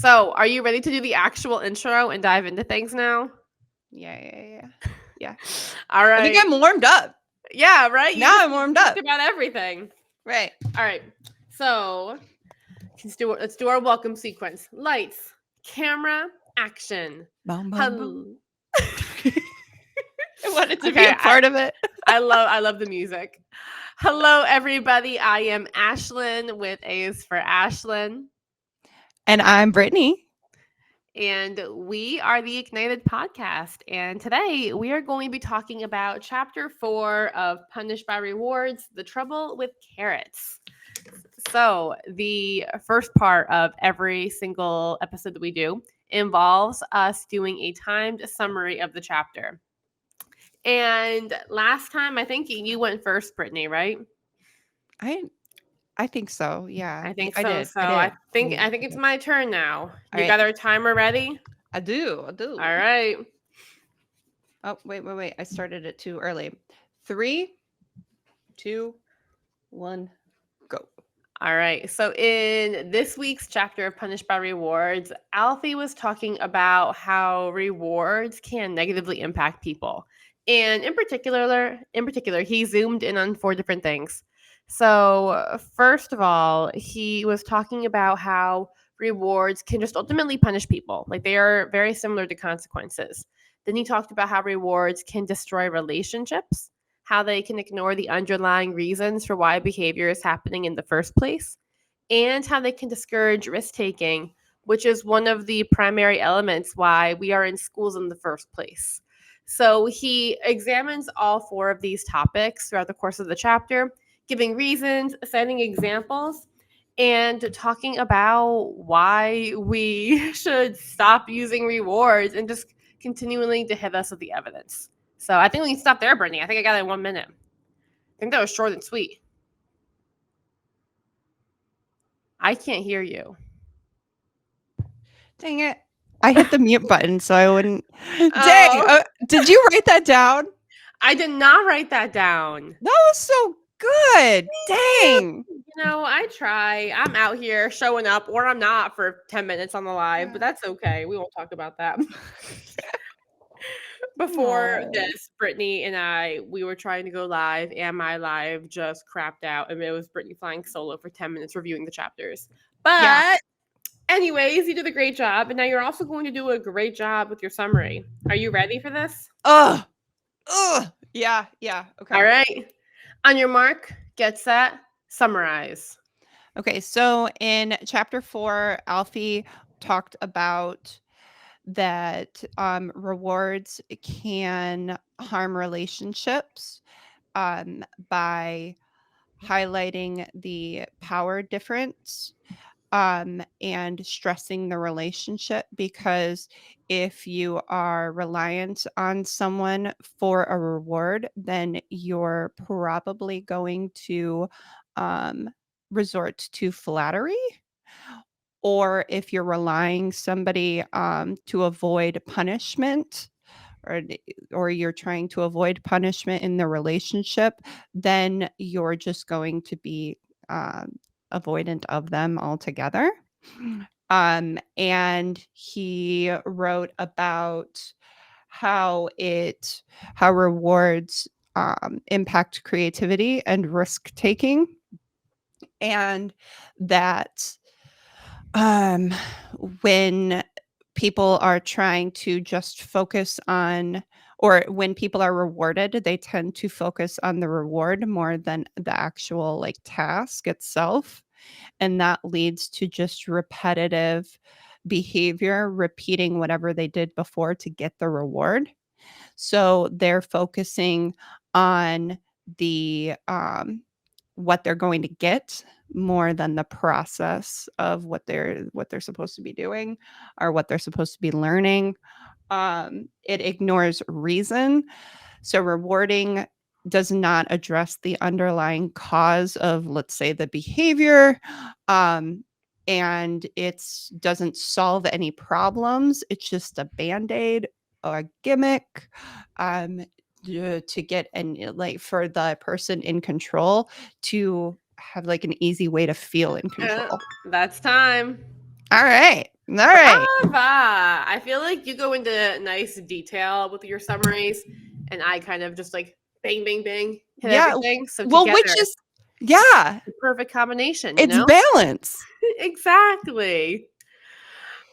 So, are you ready to do the actual intro and dive into things now? Yeah. All I think right. I'm warmed up. Yeah, right? Now I'm warmed talked up. about everything. Right. All right. So, let's do our welcome sequence. Lights, camera, action. Boom, boom, Hello. boom. I wanted to be Okay, a part of it. I love the music. Hello, everybody. I am Ashlyn with A's for Ashlyn. And I'm Brittany. And we are the Ignited Podcast. And today we are going to be talking about Chapter 4 of Punished by Rewards, The Trouble with Carrots. So, the first part of every single episode that we do involves us doing a timed summary of the chapter. And last time, I think you went first, Brittany, right? I think so. Yeah. I think I so. did. So I did. I think it's my turn now. All You right. got our timer ready? I do. All right. Oh, wait. I started it too early. 3, 2, 1, go. All right. So in this week's chapter of Punished by Rewards, Alfie was talking about how rewards can negatively impact people. And in particular, he zoomed in on 4 different things. So, first of all, he was talking about how rewards can just ultimately punish people. Like they are very similar to consequences. Then he talked about how rewards can destroy relationships, how they can ignore the underlying reasons for why behavior is happening in the first place, and how they can discourage risk taking, which is one of the primary elements why we are in schools in the first place. So he examines all 4 of these topics throughout the course of the chapter, giving reasons, citing examples, and talking about why we should stop using rewards and just continuing to hit us with the evidence. So I think we can stop there, Brittany. I think I got it in 1 minute. I think that was short and sweet. I can't hear you. Dang it. I hit the mute button so I wouldn't. Dang. Oh. Did you write that down? I did not write that down. That was so good. Dang. You know, I try. I'm out here showing up, or I'm not for 10 minutes on the live, but that's okay. We won't talk about that. Before this, Brittany and we were trying to go live, and my live just crapped out, and it was Brittany flying solo for 10 minutes reviewing the chapters. But anyways, you did a great job, and now you're also going to do a great job with your summary. Are you ready for this? Ugh. Yeah. Okay. All right. On your mark, get set, summarize. Okay, so in chapter 4, Alfie talked about that rewards can harm relationships by highlighting the power difference and stressing the relationship, because if you are reliant on someone for a reward, then you're probably going to resort to flattery. Or if you're relying somebody to avoid punishment, or you're trying to avoid punishment in the relationship, then you're just going to be avoidant of them altogether. And he wrote about how rewards impact creativity and risk taking, and that when people are trying to just focus on, or when people are rewarded, they tend to focus on the reward more than the actual like task itself. And that leads to just repetitive behavior, repeating whatever they did before to get the reward. So they're focusing on the what they're going to get more than the process of what they're supposed to be doing or what they're supposed to be learning. It ignores reason. So rewarding does not address the underlying cause of, let's say, the behavior. And it doesn't solve any problems. It's just a band-aid or a gimmick to get, and like for the person in control to have like an easy way to feel in control. That's time. All right. All right. Brava! I feel like you go into nice detail with your summaries, and I kind of just like bang, bang, bang, hit Yeah. everything. So Well, together, which is, yeah, the perfect combination, you it's know? balance. Exactly.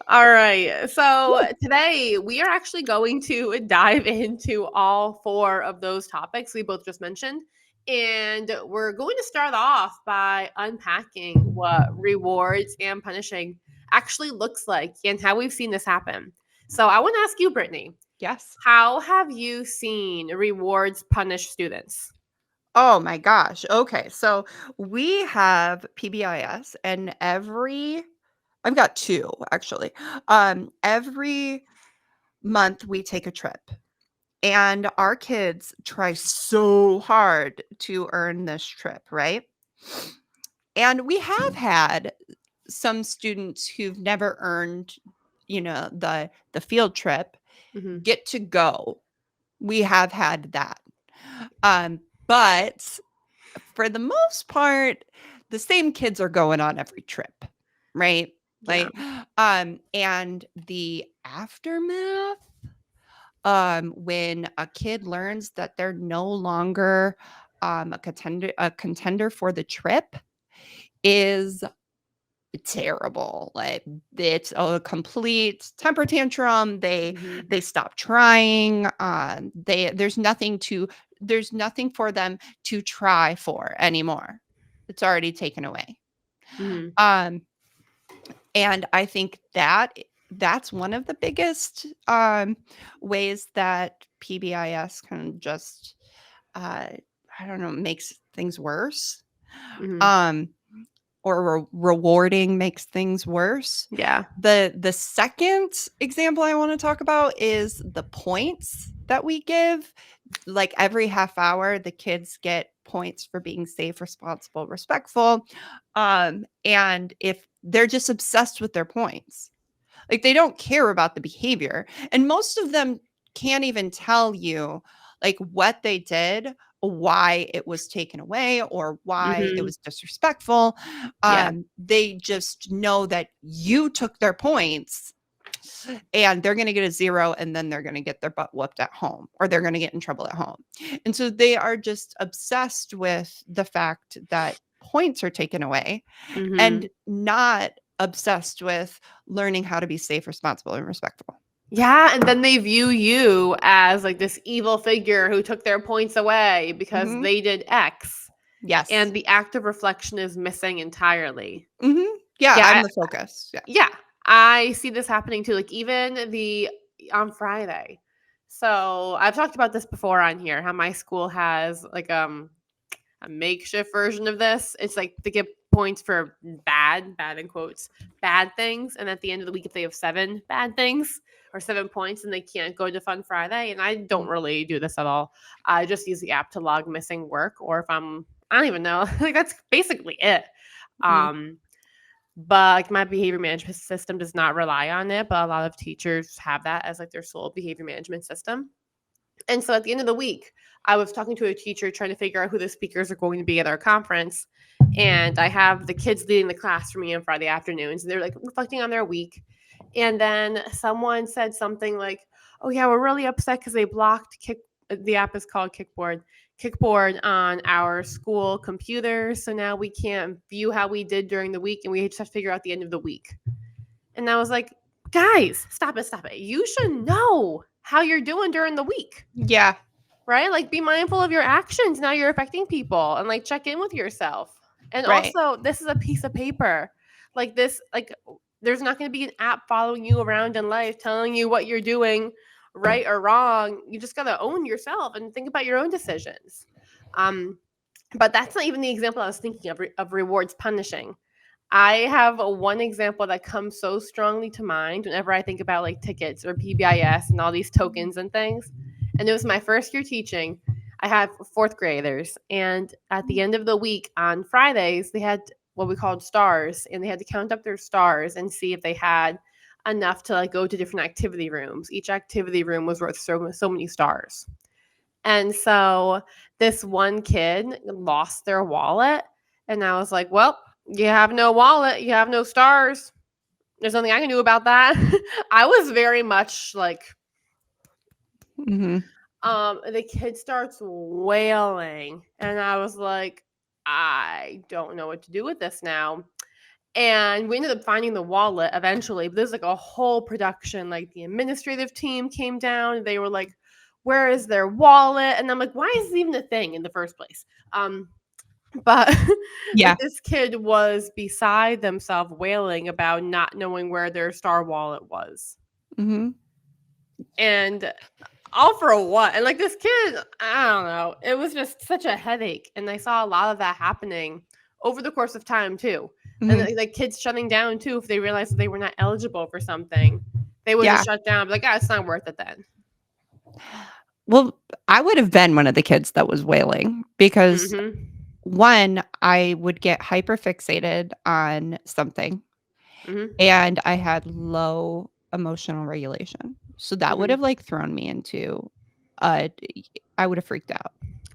All right. So Woo. today we are actually going to dive into all four of those topics we both just mentioned. And we're going to start off by unpacking what rewards and punishing actually looks like and how we've seen this happen. So I want to ask you, Brittany, Yes. how have you seen rewards punish students? Oh my gosh. Okay. So we have PBIS, and I've got two actually. Every month we take a trip, and our kids try so hard to earn this trip, right? And we have had some students who've never earned, the field trip Hmm. get to go. We have had that. But for the most part, the same kids are going on every trip, right? Yeah. Like, and the aftermath, when a kid learns that they're no longer a contender for the trip is terrible. Like, it's a complete temper tantrum. They Hmm. they stop trying. There's nothing for them to try for anymore. It's already taken away. Hmm. Um, and I think that's one of the biggest ways that PBIS can just uh, I don't know, makes things worse. Hmm. Um, or rewarding makes things worse. Yeah. The second example I want to talk about is the points that we give. Like, every half hour, the kids get points for being safe, responsible, respectful. And if they're just obsessed with their points, like, they don't care about the behavior. And most of them can't even tell you like what they did, why it was taken away, or why it Hmm. was disrespectful. Yeah. They just know that you took their points, and they're going to get a 0, and then they're going to get their butt whooped at home, or they're going to get in trouble at home. And so they are just obsessed with the fact that points are taken away, Hmm. and not obsessed with learning how to be safe, responsible, and respectful. Yeah, and then they view you as like this evil figure who took their points away because Mhm. they did X, Yes. and the active reflection is missing entirely. Mhm. Yeah, Yeah, I'm the focus. Yeah. yeah, I see this happening too. Like even the on Friday. So I've talked about this before on here. How my school has like a makeshift version of this. It's like they get points for bad in quotes, bad things. And at the end of the week, if they have 7 bad things or 7 points, then they can't go to Fun Friday. And I don't Mm, really do this at all. I just use the app to log missing work, or if I don't even know. Like that's basically it. mhm, Um, but like my behavior management system does not rely on it, but a lot of teachers have that as like their sole behavior management system. And so at the end of the week, I was talking to a teacher trying to figure out who the speakers are going to be at our conference. And I have the kids leading the class for me on Friday afternoons. And they're like reflecting on their week. And then someone said something like, "Oh, yeah, we're really upset because they blocked the app is called Kickboard on our school computers. So now we can't view how we did during the week. And we just have to figure out the end of the week." And I was like, "Guys, stop it, stop it. You should know how you're doing during the week, yeah, right? Like be mindful of your actions. Now you're affecting people and like check in with yourself. And right. also, this is a piece of paper. Like this, like there's not going to be an app following you around in life telling you what you're doing right or wrong. You just got to own yourself and think about your own decisions. Um, but that's not even the example I was thinking of rewards punishing. I have one example that comes so strongly to mind whenever I think about like tickets or PBIS and all these tokens and things. And it was my first year teaching. I had fourth graders, and at the end of the week on Fridays, they had what we called stars, and they had to count up their stars and see if they had enough to like go to different activity rooms. Each activity room was worth so many stars. And so this one kid lost their wallet, and I was like, "Well, you have no wallet, you have no stars. There's nothing I can do about that. I was very much like, Mhm. the kid starts wailing, and I was like, I don't know what to do with this now. And we ended up finding the wallet eventually, but there's like a whole production. Like the administrative team came down, they were like, where is their wallet? And I'm like, why is this even a thing in the first place? But like Yeah. this kid was beside themselves wailing about not knowing where their star wallet was. Mhm. And all for what? And like this kid, I don't know. It was just such a headache. And I saw a lot of that happening over the course of time too. And Mhm. like kids shutting down too if they realized that they were not eligible for something. They would Yeah. just shut down, be like, it's not worth it then. Well, I would have been one of the kids that was wailing because Mm-hmm. one, I would get hyper fixated on something Mm-hmm. and I had low emotional regulation. So that would Mm-hmm. have like thrown me into uh I would have freaked out.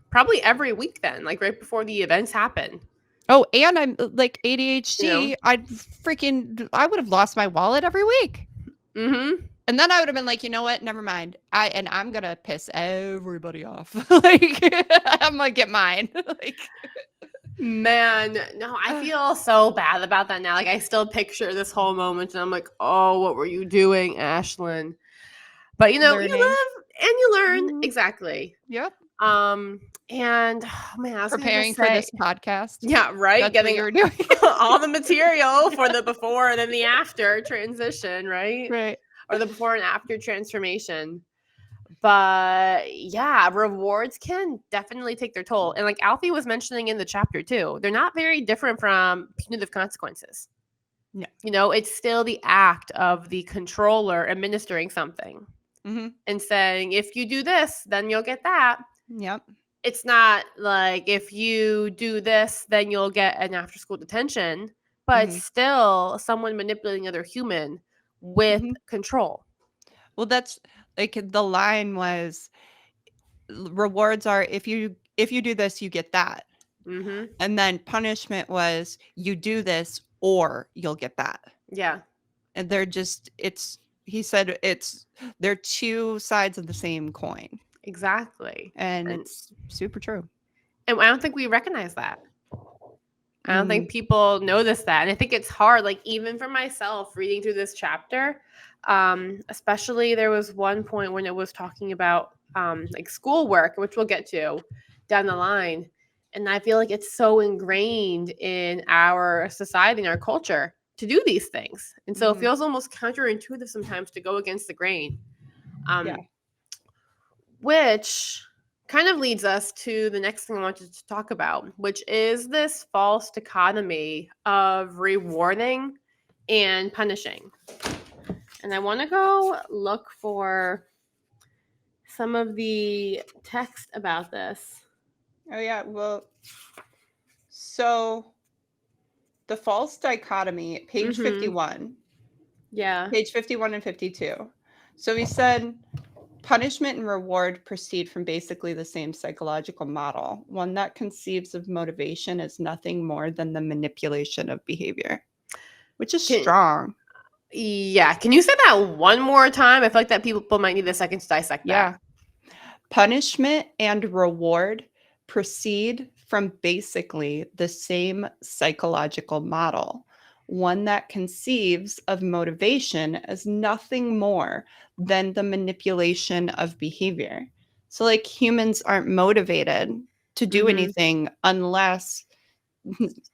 Probably every week then, like right before the events happen. Oh, and I'm like You know? ADHD, I would have lost my wallet every week. Mm-hmm. And then I would have been like, "You know what? Never mind. I'm going to piss everybody off." Like I'm going to get mine. Like Man, no, I feel so bad about that now. Like I still picture this whole moment and I'm like, oh, what were you doing, Ashlyn? But you learning. live and you learn. Mhm. Exactly. Yep. Um, and oh man, I was gonna Preparing just for say, this podcast. yeah, right. That's what Getting you were doing. all the material for the before and then the after transition, right? Right. Or the before and after transformation. But yeah, rewards can definitely take their toll. And like Alfie was mentioning in the chapter too, they're not very different from punitive consequences. No. It's still the act of the controller administering something Mhm. and saying, if you do this, then you'll get that. Yep. It's not like if you do this, then you'll get an after school detention, but it's Mhm. still someone manipulating another human with Mhm. control. Well, that's like the line was rewards are if you do this, you get that. Mm-hmm. And then punishment was you do this or you'll get that. Yeah, And they're just it's he said it's they're two sides of the same coin. exactly. And And it's super true. and I don't think we recognize that. I don't Mhm. think people notice that. And I think it's hard, like even for myself reading through this chapter, especially there was one point when it was talking about like schoolwork, which we'll get to down the line. And I feel like it's so ingrained in our society and our culture to do these things. And so it Mhm. feels almost counterintuitive sometimes to go against the grain. Yeah. Um, which kind of leads us to the next thing I wanted to talk about, which is this false dichotomy of rewarding and punishing. And I want to go look for some of the text about this. Oh yeah. Well, so the false dichotomy, Mm-hmm. Yeah. page 51 and 52. So he said punishment and reward proceed from basically the same psychological model, one that conceives of motivation as nothing more than the manipulation of behavior, which is Can, strong. yeah. Can you say that one more time? I feel like that people might need a second to dissect that. Yeah. Punishment and reward proceed from basically the same psychological model, one that conceives of motivation as nothing more than the manipulation of behavior. So, like, humans aren't motivated to do Mm-hmm. anything unless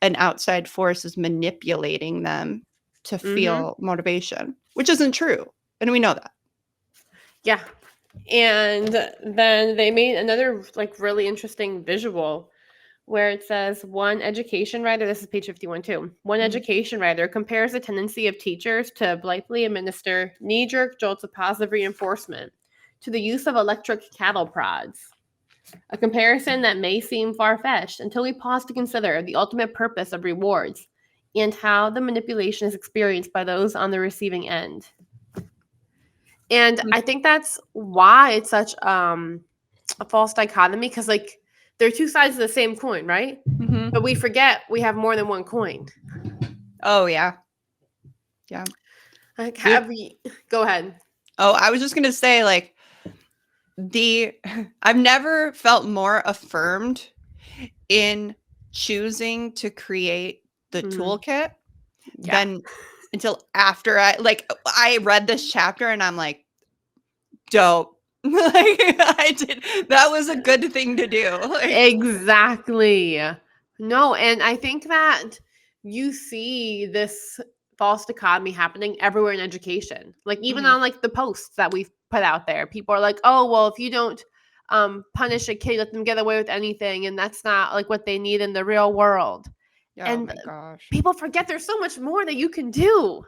an outside force is manipulating them to Mm-hmm. feel motivation, which isn't true. And we know that. Yeah. And then they made another like really interesting visual where it says one education writer, this is page 51 too. One Mhm. education writer compares the tendency of teachers to blithely administer knee-jerk jolts of positive reinforcement to the use of electric cattle prods. A comparison that may seem far-fetched until we pause to consider the ultimate purpose of rewards and how the manipulation is experienced by those on the receiving end. And I think that's why it's such a false dichotomy, because like they're two sides of the same coin, right? Mhm. But we forget we have more than one coin. Oh, yeah. Yeah. Like, The go ahead. Oh, I was just gonna say, like, I've never felt more affirmed in choosing to create the Mhm. toolkit Yeah. than until after I read this chapter and I'm like, "Dope." Like, I did that was a good thing to do, like Exactly. No, and I think that you see this false dichotomy happening everywhere in education. Like even Mhm. on like the posts that we've put out there, people are like, "Oh, well, if you don't punish a kid, let them get away with anything," and that's not like what they need in the real world. Oh And my gosh. people forget there's so much more that you can do,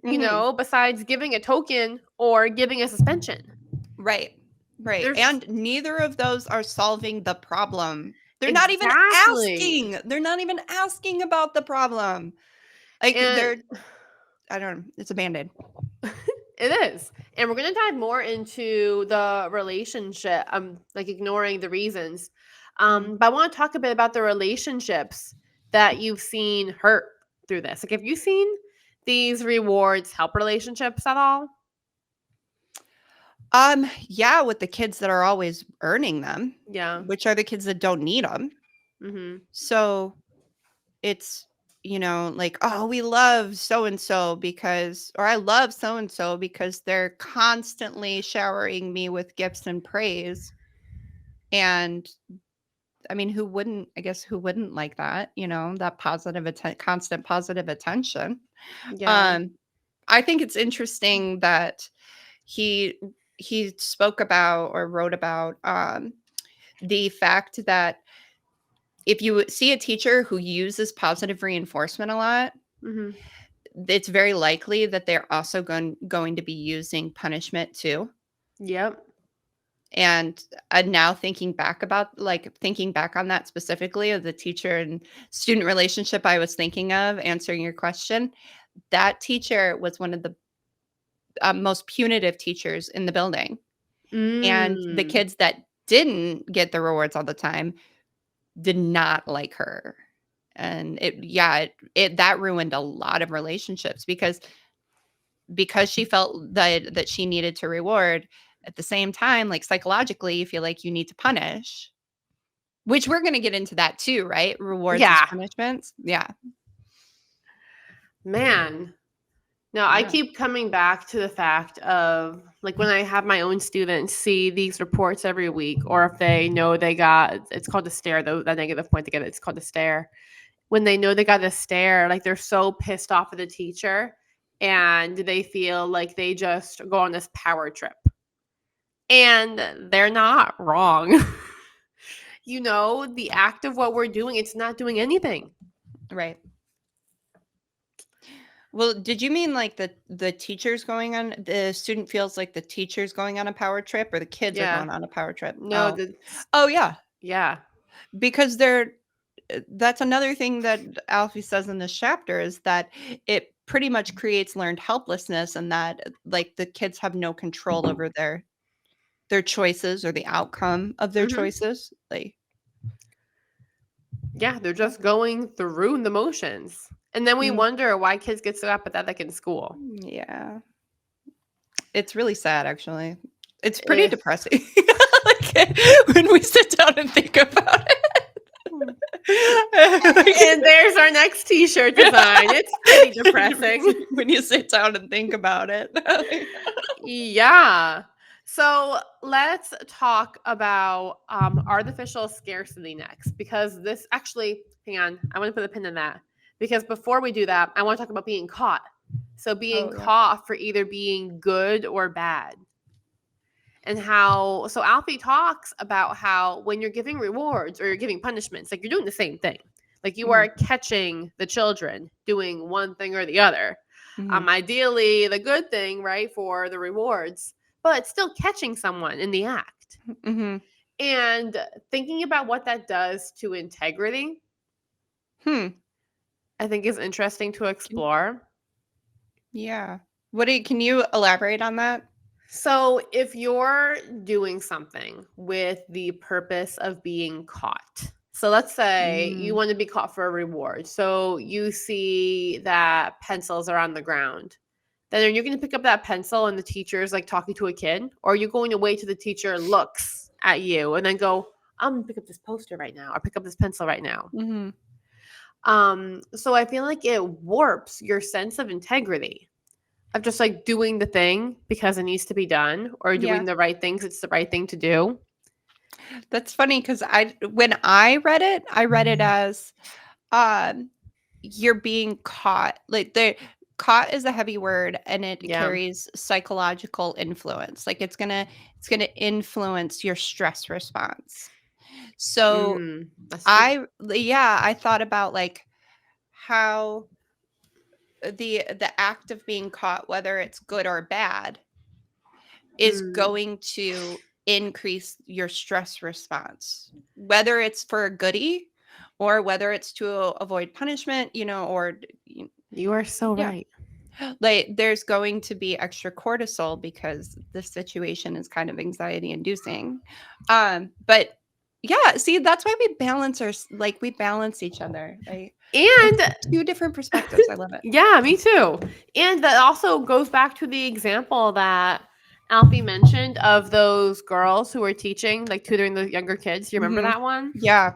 Mhm. besides giving a token or giving a suspension. Right. Right, There's and neither of those are solving the problem. They're not even exactly. asking. They're not even asking about the problem. Like, And I don't know, it's a Band-Aid. it is. And we're going to dive more into the relationship, like ignoring the reasons. Mhm. But I want to talk a bit about the relationships that you've seen hurt through this. Like, have you seen these rewards help relationships at all? Yeah, with the kids that are always earning them, Yeah. which are the kids that don't need them. Mm-hmm. So, it's, like, "Oh, we love so and so because or I love so and so because they're constantly showering me with gifts and praise." And I mean, who wouldn't like that, that constant positive attention. Yeah. Um, I think it's interesting that he he spoke about or wrote about the fact that if you see a teacher who uses positive reinforcement a lot, Mm-hmm. it's very likely that they're also going to be using punishment too. Yep. And now thinking back on that specifically of the teacher and student relationship I was thinking of answering your question, that teacher was one of the most punitive teachers in the building. And the Mm. kids that didn't get the rewards all the time did not like her. And that ruined a lot of relationships because she felt that she needed to reward. At the same time, like, psychologically, you feel like you need to punish, which we're gonna get into that too, right? Rewards as Yeah. punishments. Yeah. Man. No, I Yeah. keep coming back to the fact of like when I have my own students see these reports every week, or if they know they got it's called a stare, though that negative point to get it, it's called a stare. When they know they got a stare, like they're so pissed off at the teacher and they feel like they just go on this power trip. And they're not wrong. The act of what we're doing, it's not doing anything. Right. Well, did you mean like the teachers going on the student feels like the teacher's going on a power trip or the kids are Yeah. going on a power trip? No, Oh. the Oh, yeah. yeah. Because that's another thing that Alfie says in this chapter is that it pretty much creates learned helplessness and that like the kids have no control over their choices or the outcome of their Mhm. choices. Like, Yeah, they're just going through the motions. And then we mm, wonder why kids get so apathetic in school. yeah, it's really sad actually. It's pretty Eh. depressing. Like, when we sit down and think about it. And there's our next t-shirt design. It's pretty depressing. When you sit down and think about it. Yeah. So let's talk about artificial scarcity next, because this actually, hang on, I want to put a pin in that. Because before we do that, I want to talk about being caught. So being Oh, yeah. caught for either being good or bad. And how, so Alfie talks about how when you're giving rewards or you're giving punishments, like you're doing the same thing. Like you Mhm, are catching the children doing one thing or the other. mhm, Ideally, the good thing, right, for the rewards, but still catching someone in the act. mhm. And thinking about what that does to integrity, Hmm. I think is interesting to Can explore. Yeah. Can you elaborate on that? So, if you're doing something with the purpose of being caught, so let's say you Mm, want to be caught for a reward. So, you see that pencils are on the ground then are you going to pick up that pencil and the teacher's like talking to a kid? Or are you going to wait till the teacher looks at you and then go, I'm going to pick up this poster right now or pick up this pencil right now? Mm-hmm. So I feel like it warps your sense of integrity of just like doing the thing because it needs to be done or Yeah. doing the right things. It's the right thing to do. That's funny because when I read it as um you're being caught. Like the caught is a heavy word and it Yeah. carries psychological influence. Like it's gonna influence your stress response. So That's true. I thought about like how the act of being caught, whether it's good or bad, is Mm, going to increase your stress response, whether it's for a goodie or whether it's to avoid punishment, or you are so yeah, right. like there's going to be extra cortisol because the situation is kind of anxiety inducing. But yeah, see, that's why we balance each other. Like it's And two different perspectives. I love it. yeah, me too. And that also goes back to the example that Alfie mentioned of those girls who were teaching, like tutoring the younger kids. You remember Hmm. that one? Yeah.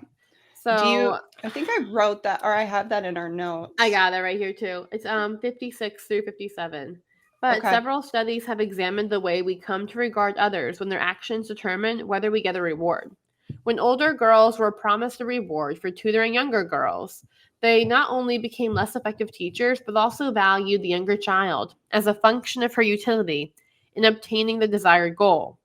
So I think I wrote that or I have that in our I notes. got it right here too. It's 56 through 57. But Okay. several studies have examined the way we come to regard others when their actions determine whether we get a reward. When older girls were promised a reward for tutoring younger girls, they not only became less effective teachers, but also valued the younger child as a function of her utility in obtaining the desired goal.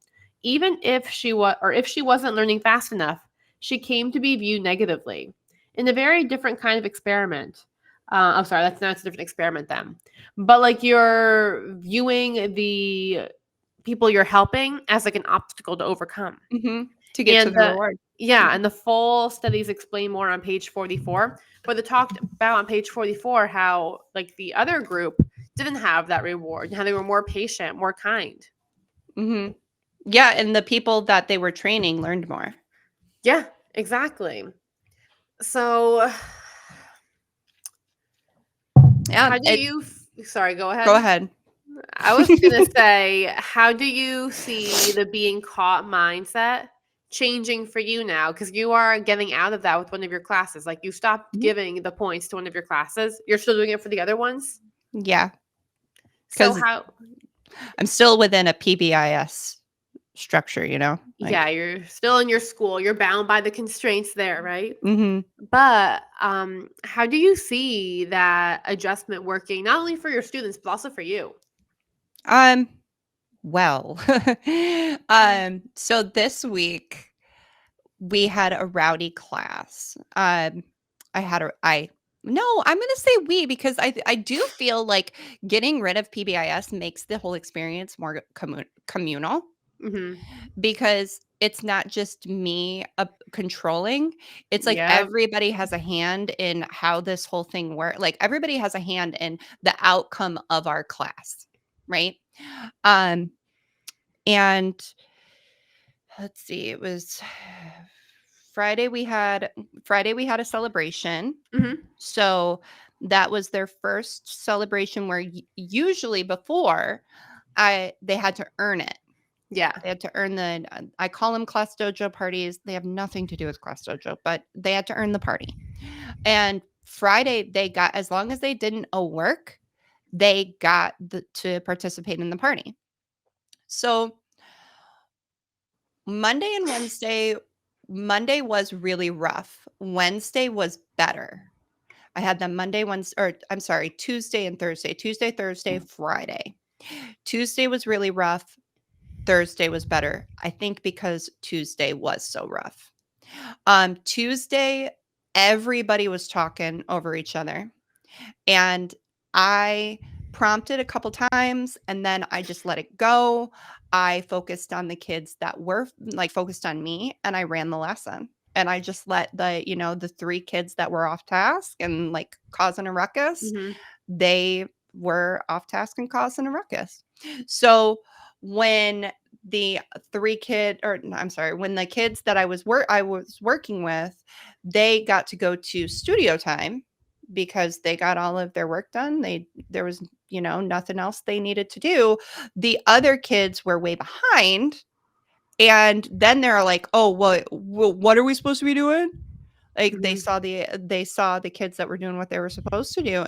Even if if she wasn't learning fast enough, she came to be viewed negatively. In a very different kind of experiment. I'm sorry, that's a different experiment then. But like you're viewing the people you're helping as like an obstacle to overcome. Hmm. To get to And the reward. yeah, Mhm. and the full studies explain more on page 44. But they talked about on page 44 how like the other group didn't have that reward and how they were more patient, more kind. Mhm. Yeah, and the people that they were training learned more. Yeah, exactly. So Yeah, how do you sorry, go go ahead. ahead. I was gonna say, how do you see the being caught mindset changing for you now? Because you are getting out of that with one of your classes. Like you stopped Mhm. giving the points to one of your classes. You're still doing it for the other ones. Yeah, So because how? I'm still within a PBIS structure, Yeah, you're still in your school. You're bound by the constraints there, right? Mhm. But how do you see that adjustment working not only for your students but also for you? Um, well, so this week we had a rowdy class. I had a I no, I'm gonna say we because I do feel like getting rid of PBIS makes the whole experience more communal Hmm. because it's not just me controlling. It's like Yeah. everybody has a hand in how this whole thing works. Like everybody has a hand in the outcome of our class, right? Um, and let's see, it was Friday we had Friday we had a celebration. Hmm. So that was their first celebration where usually before they had to earn it. Yeah. They had to earn I call them class dojo parties. They have nothing to do with class dojo, but they had to earn the party. And Friday they got, as long as they didn't owe work, they got to participate in the party. So Monday and Wednesday, Monday was really rough. Wednesday was better. I had them Monday, Wednesday, or I'm sorry, Tuesday and Thursday. Tuesday, Thursday, Friday. Tuesday was really rough. Thursday was better. I think because Tuesday was so rough. Tuesday, everybody was talking over each other. And I prompted a couple times and then I just let it go. I focused on the kids that were like focused on me and I ran the lesson. And I just let the three kids that were off task and like causing a ruckus, Hmm. they were off task and causing a ruckus. So when the I'm sorry, when the kids that I was working with, they got to go to studio time. because they got all of their work done. There was, nothing else they needed to do. The other kids were way behind, and then they're like, "Oh, what are we supposed to be doing?" Like they Mhm. saw the kids that were doing what they were supposed to do,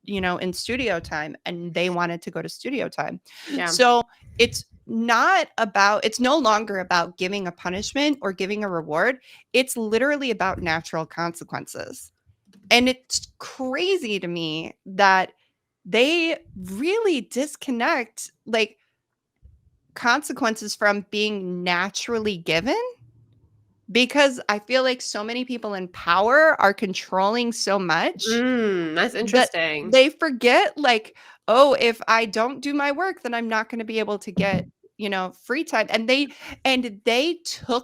in studio time, and they wanted to go to studio time. Yeah. So it's no longer about giving a punishment or giving a reward. It's literally about natural consequences. And it's crazy to me that they really disconnect like consequences from being naturally given, because I feel like so many people in power are controlling so much That's that interesting. they forget, like, oh, if I don't do my work, then I'm not going to be able to get, free time. And they took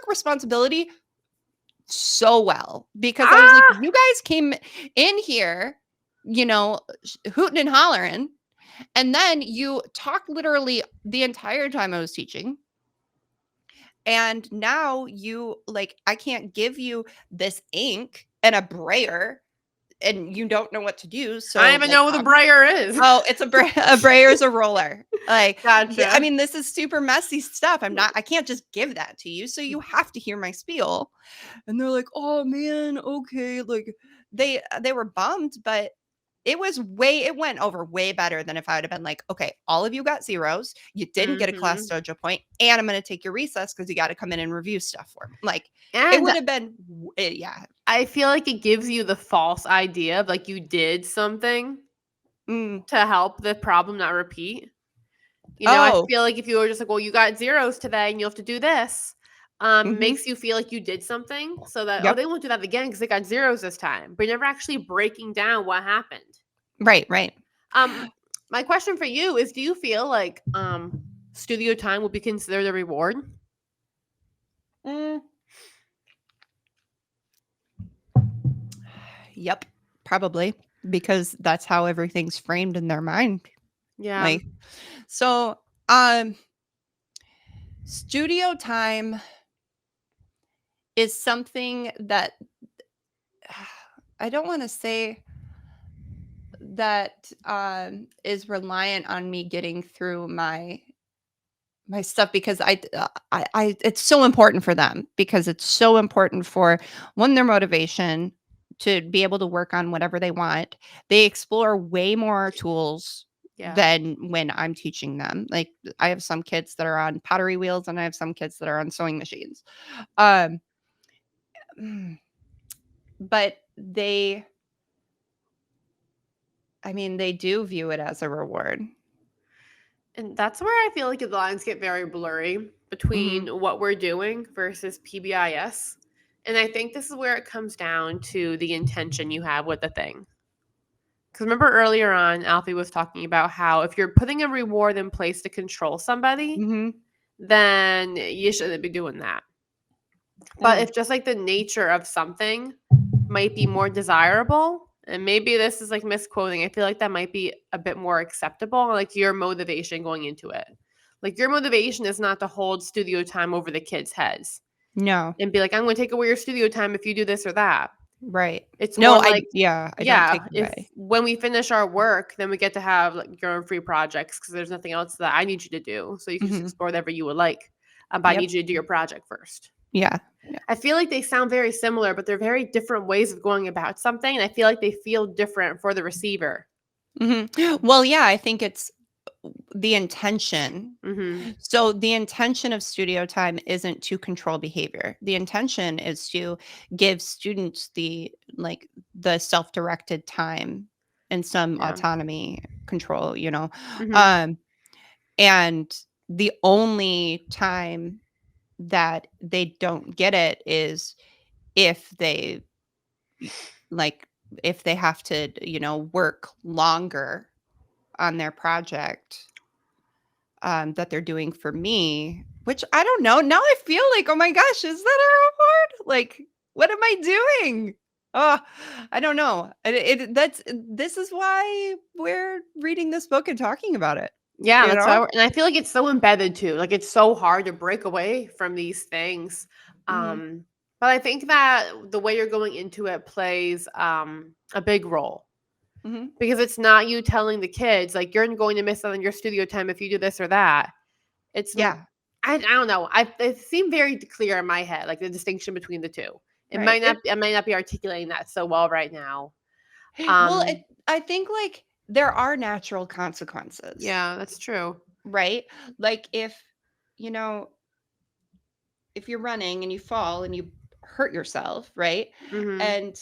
responsibility so well, because I was like, Ah! you guys came in here, hooting and hollering, and then you talked literally the entire time I was teaching. And now I can't give you this ink and a brayer, and you don't know what to do. I don't So even know what a brayer is. oh, it's a brayer is a roller. Like, I Gotcha. mean, this is super messy stuff. I can't just give that to you. So you have to hear my spiel. And they're like, "Oh man, okay." Like they were bummed, but it went over way better than if I would have been like, "Okay, all of you got zeros. You didn't get a class Mhm. dojo point, and I'm going to take your recess because you got to come in and review stuff for me." Like, it And would have been yeah. I feel like it gives you the false idea of, like, you did something Mm. to help the problem not repeat. I Oh. feel like if you were just like, "Well, you got zeros today and you'll have to do this," Mhm. makes you feel like you did something so that, "Oh, Yep. they won't do that again because they got zeros this time," but you're never actually breaking down what happened. Right, right. Um, my question for you is, do you feel like, studio time will be considered a reward? Mm. Yep, probably, because that's how everything's framed in their mind. Yeah. Like, so, um, studio time is something that I don't want to say that is reliant on me getting through my stuff, because it's so important for them, because it's so important for one, their motivation to be able to work on whatever they want. They explore way more tools Yeah. than when I'm teaching them. Like, I have some kids that are on pottery wheels, and I have some kids that are on sewing machines. Um but they do view it as a reward. And that's where I feel like the lines get very blurry between Mhm. what we're doing versus PBIS. And I think this is where it comes down to the intention you have with the thing. Because remember earlier on, Alfie was talking about how if you're putting a reward in place to control somebody, Mhm. then you shouldn't be doing that. But Mm. if just like the nature of something might be more desirable, and maybe this is like misquoting, I feel like that might be a bit more acceptable, like your motivation going into it. Like your motivation is not to hold studio time over the kids' heads No. and be like, I'm going to take away your studio time if you do this or that. Right. It's No, more like, I don't yeah, take it if away. when we finish our work, then we get to have like your own free projects because there's nothing else that I need you to do. So you can just Mhm. explore whatever you would like. But I Yep. need you to do your project first. Yeah. Yeah. I feel like they sound very similar, but they're very different ways of going about something. And I feel like they feel different for the receiver. Mhm. Well, yeah, I think it's the intention. Hmm. So the intention of studio time isn't to control behavior. The intention is to give students the self-directed time and some Yeah. autonomy control. Hmm. Um and the only time that they don't get it is if they y- like if they have to, work longer on their project that they're doing for me, which I don't know. Now I feel like, oh my gosh, is that a reward? Like, what am I doing? Oh, I don't know. This is why we're reading this book and talking about it. Yeah, You that's know? how, and I feel like it's so embedded too. Like it's so hard to break away from these things. Hmm. Um, But I think that the way you're going into it plays a big role Mhm. because it's not you telling the kids like you're going to miss out on your studio time if you do this or that. It's Yeah, I don't know. It seemed very clear in my head, like the distinction between the two. right. I might not be articulating that so well right now. Well, Um, I think, like, there are natural consequences, yeah, that's true. right? Like, you know, if you're running and you fall and you hurt yourself, right? Mhm. And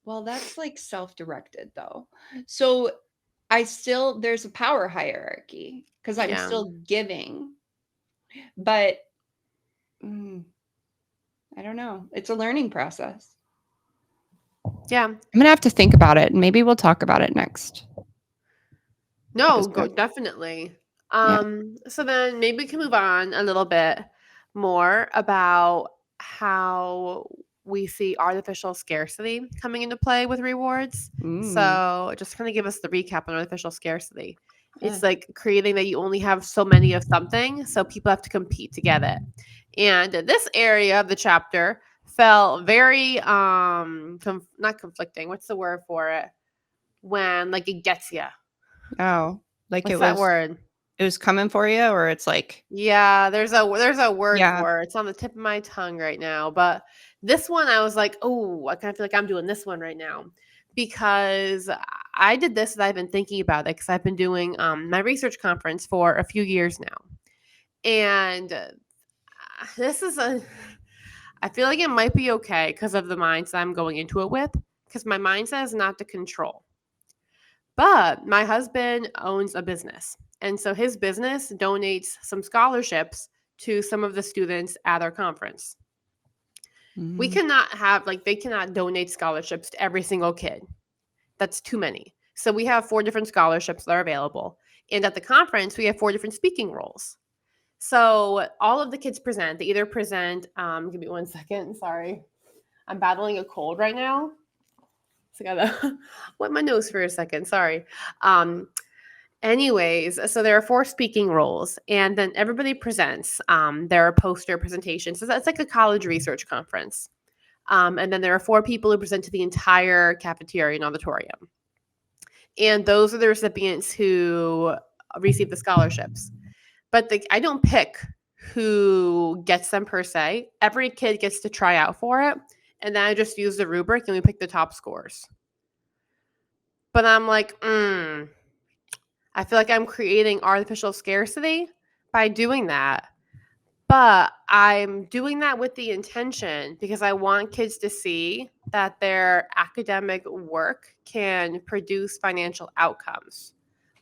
well, that's like self-directed though. So I still there's a power hierarchy because I'm Yeah. still giving, but mm, I don't know. It's a learning process. Yeah. I'm gonna have to think about it, and maybe we'll talk about it next No, go episode. definitely. Yeah. So then maybe we can move on a little bit more about how we see artificial scarcity coming into play with rewards. Mm. So just kind of give us the recap on artificial scarcity. Uh, It's like creating that you only have so many of something, so people have to compete to get it. And this area of the chapter felt very not conflicting. What's the word for it? When like it gets you. oh, like What's that word? it was coming for you, or it's like Yeah, there's a word yeah. for it. It's on the tip of my tongue right now, but this one I was like, "Oh, I kind of feel like I'm doing this one right now." Because I did this and I've been thinking about it because I've been doing my research conference for a few years now. And this is a I feel like it might be okay because of the mindset I'm going into it with because my mindset is not to control. But my husband owns a business. And so his business donates some scholarships to some of the students at our conference. We Mm, cannot have, like, they cannot donate scholarships to every single kid. That's too many. So we have 4 different scholarships that are available. And at the conference, we have 4 different speaking roles. So all of the kids present. They either present, give me 1 second. Sorry. I'm battling a cold right now. So I gotta wet my nose for a second. Sorry. Um, Anyways, so there are 4 speaking roles, and then everybody presents. There are poster presentations. So that's like a college research conference. And then there are 4 people who present to the entire cafeteria and auditorium. And those are the recipients who receive the scholarships. But I don't pick who gets them per se. Every kid gets to try out for it. And then I just use the rubric and we pick the top scores. But I'm like, I feel like I'm creating artificial scarcity by doing that. But I'm doing that with the intention because I want kids to see that their academic work can produce financial outcomes.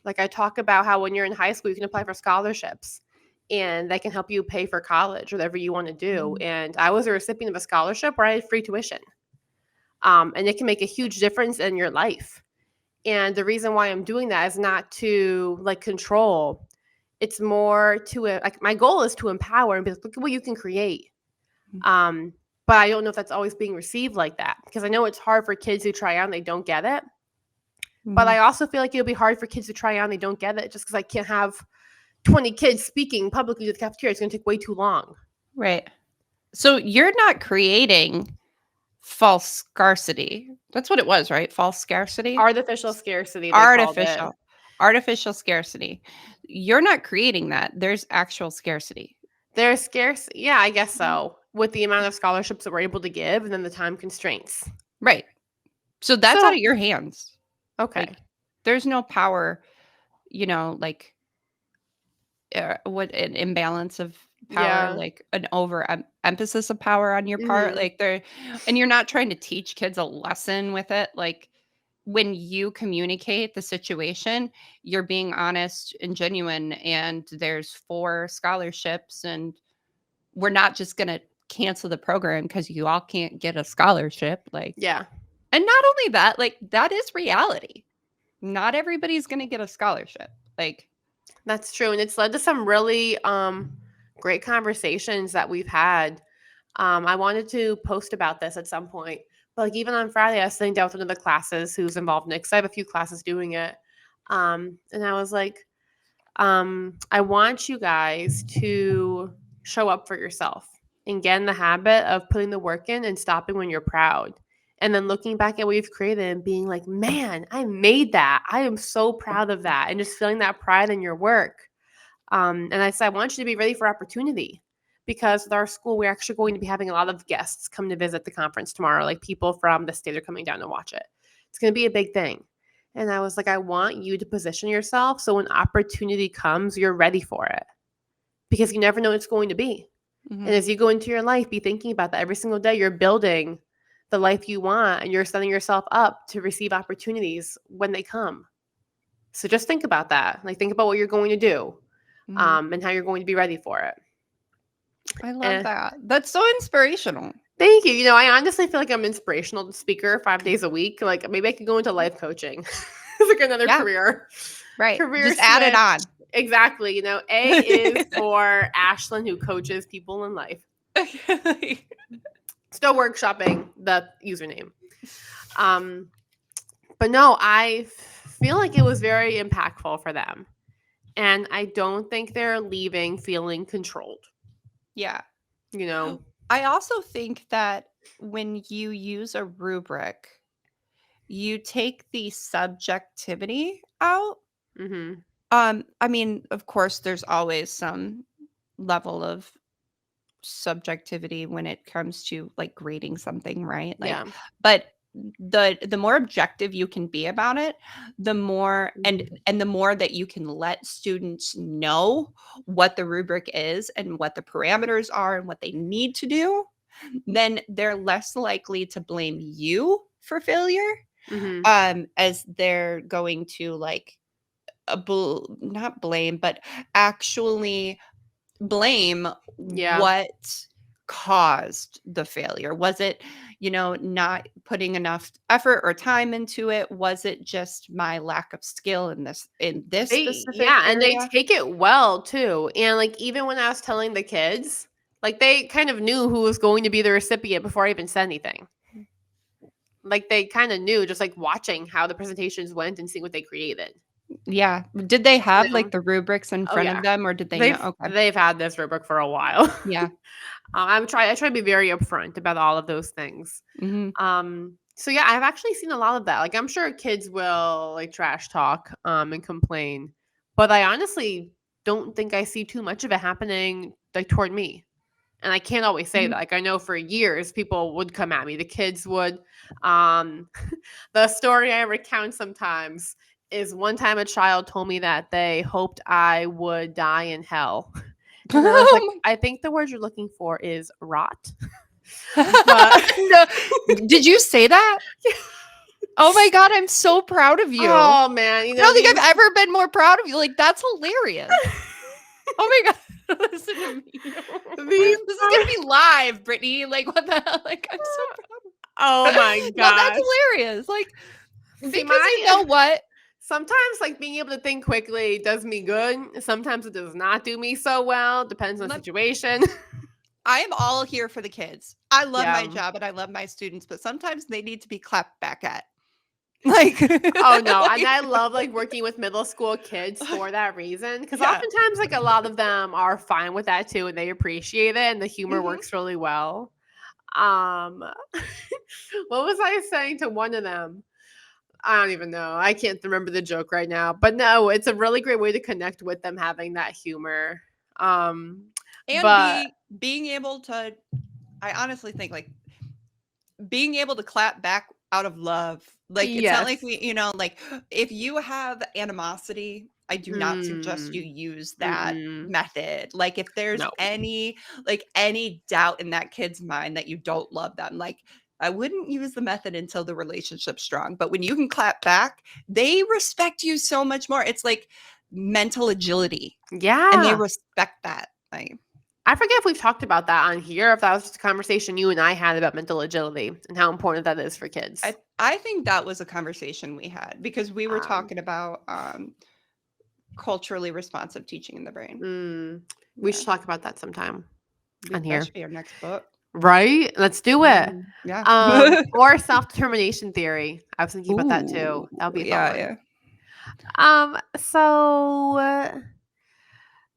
Like I talk about how when you're in high school, you can apply for scholarships and they can help you pay for college, whatever you want to do. mm, And I was a recipient of a scholarship where I had free tuition. And it can make a huge difference in your life. And the reason why I'm doing that is not to like control. It's more to like my goal is to empower and be like, look at what you can create. mm, Um, but I don't know if that's always being received like that because I know it's hard for kids who try out and they don't get it. But mm. I also feel like it'll be hard for kids to try out and they don't get it just because I can't have 20 kids speaking publicly to the cafeteria. It's going to take way too long. Right. So you're not creating false scarcity. That's what it was, right? False scarcity? Artificial scarcity, they called it. Artificial. Artificial scarcity. You're not creating that. There's actual scarcity. They're scarce. Yeah, I guess Mhm. so. With the amount of scholarships that we're able to give and then the time constraints. Right. So that's out So, of your hands. okay. Like there's no power, like what an imbalance of power, Yeah. like an over emphasis of power on your part. Mhm. Like there, and you're not trying to teach kids a lesson with it. Like when you communicate the situation, you're being honest and genuine. And there's 4 scholarships, and we're not just going to cancel the program because you all can't get a scholarship. Like, Yeah. and not only that, like that is reality. Not everybody's going to get a scholarship. Like, That's true, and it's led to some really great conversations that we've had. I wanted to post about this at some point, but like even on Friday, I was sitting down with one of the classes who's involved in it because I have a few classes doing it, and I was like, I want you guys to show up for yourself and get in the habit of putting the work in and stopping when you're proud. And then looking back at what you've created and being like, man, I made that. I am so proud of that. And just feeling that pride in your work. And I said, I want you to be ready for opportunity because with our school, we're actually going to be having a lot of guests come to visit the conference tomorrow. Like people from the state are coming down to watch it. It's going to be a big thing. And I was like, I want you to position yourself so when opportunity comes, you're ready for it because you never know what it's going to be. Mhm. And as you go into your life, be thinking about that every single day. You're building the life you want and you're setting yourself up to receive opportunities when they come. So just think about that. Like think about what you're going to do and how you're going to be ready for it. I love And that. That's so inspirational. thank you. You know, I honestly feel like I'm an inspirational speaker 5 days a week. Like maybe I could go into life coaching. It's like another Yeah. career. Right. Career Just add it switch. on. Exactly. You know, A is for Ashlyn who coaches people in life. Still workshopping the username. But no, I feel like it was very impactful for them. And I don't think they're leaving feeling controlled. Yeah. You know? I also think that when you use a rubric, you take the subjectivity out. Mm-hmm. I mean, of course, there's always some level of subjectivity when it comes to like grading something, right? Like, Yeah. but the more objective you can be about it, the more and the more that you can let students know what the rubric is and what the parameters are and what they need to do, then they're less likely to blame you for failure, as they're going to like not blame, but actually blame Yeah. what caused the failure. Was it, not putting enough effort or time into it? Was it just my lack of skill in this specific And they area? take it well too. And like even when I was telling the kids, like they kind of knew who was going to be the recipient before I even said anything. Like they kind of knew just like watching how the presentations went and seeing what they created. Yeah. Did they You have know? like the rubrics in Oh front yeah. of them or did they know? They've Okay. they've had this rubric for a while. Yeah. I try to be very upfront about all of those things. Mhm. So yeah, I've actually seen a lot of that. Like I'm sure kids will like trash talk and complain, but I honestly don't think I see too much of it happening like toward me. And I can't always say Mhm. that. Like I know for years people would come at me. The kids would. Um, the story I recount sometimes is one time a child told me that they hoped I would die in hell. And I was like, Oh I think the word you're looking for is rot. But my No. Did you say that? Oh my god, I'm so proud of you. oh man, I don't think I've ever been more proud of you. Like, that's hilarious. Oh my god. Listen to me. these This is gonna be live, Brittany. Like, what the hell? Like, I'm so oh my proud. No, that's gosh. hilarious. Like, See, because you know what? sometimes like being able to think quickly does me good. Sometimes it does not do me so well. Depends on the Let situation. I am all here for the kids. I love my Yeah. job and I love my students, but sometimes they need to be clapped back at. Like, Oh no, and like I love like working with middle school kids for that reason because yeah. oftentimes like a lot of them are fine with that too and they appreciate it and the humor Mhm. works really well. Um what was I saying to one of them? I don't even know. I can't remember the joke right now. But no, it's a really great way to connect with them having that humor. Um And but being able to I honestly think like being able to clap back out of love. Like it's not like yes. we, like if you have animosity, I do not suggest you Mm, use that mm-mm. method. Like if there's No. any doubt in that kid's mind that you don't love them, like I wouldn't use the method until the relationship's strong. But when you can clap back, they respect you so much more. It's like mental agility and they Yeah. respect that. Like I forget if we've talked about that on here, if that was just a conversation you and I had about mental agility and how important that is for kids. I think that was a conversation we had because we were Um, talking about culturally responsive teaching in the brain. mm, we Yeah. should talk about that sometime on That here. should be our next book. Right? Let's do it. Yeah. Or self-determination theory. I was thinking about that too. Ooh, That would be a fun yeah, one. yeah. So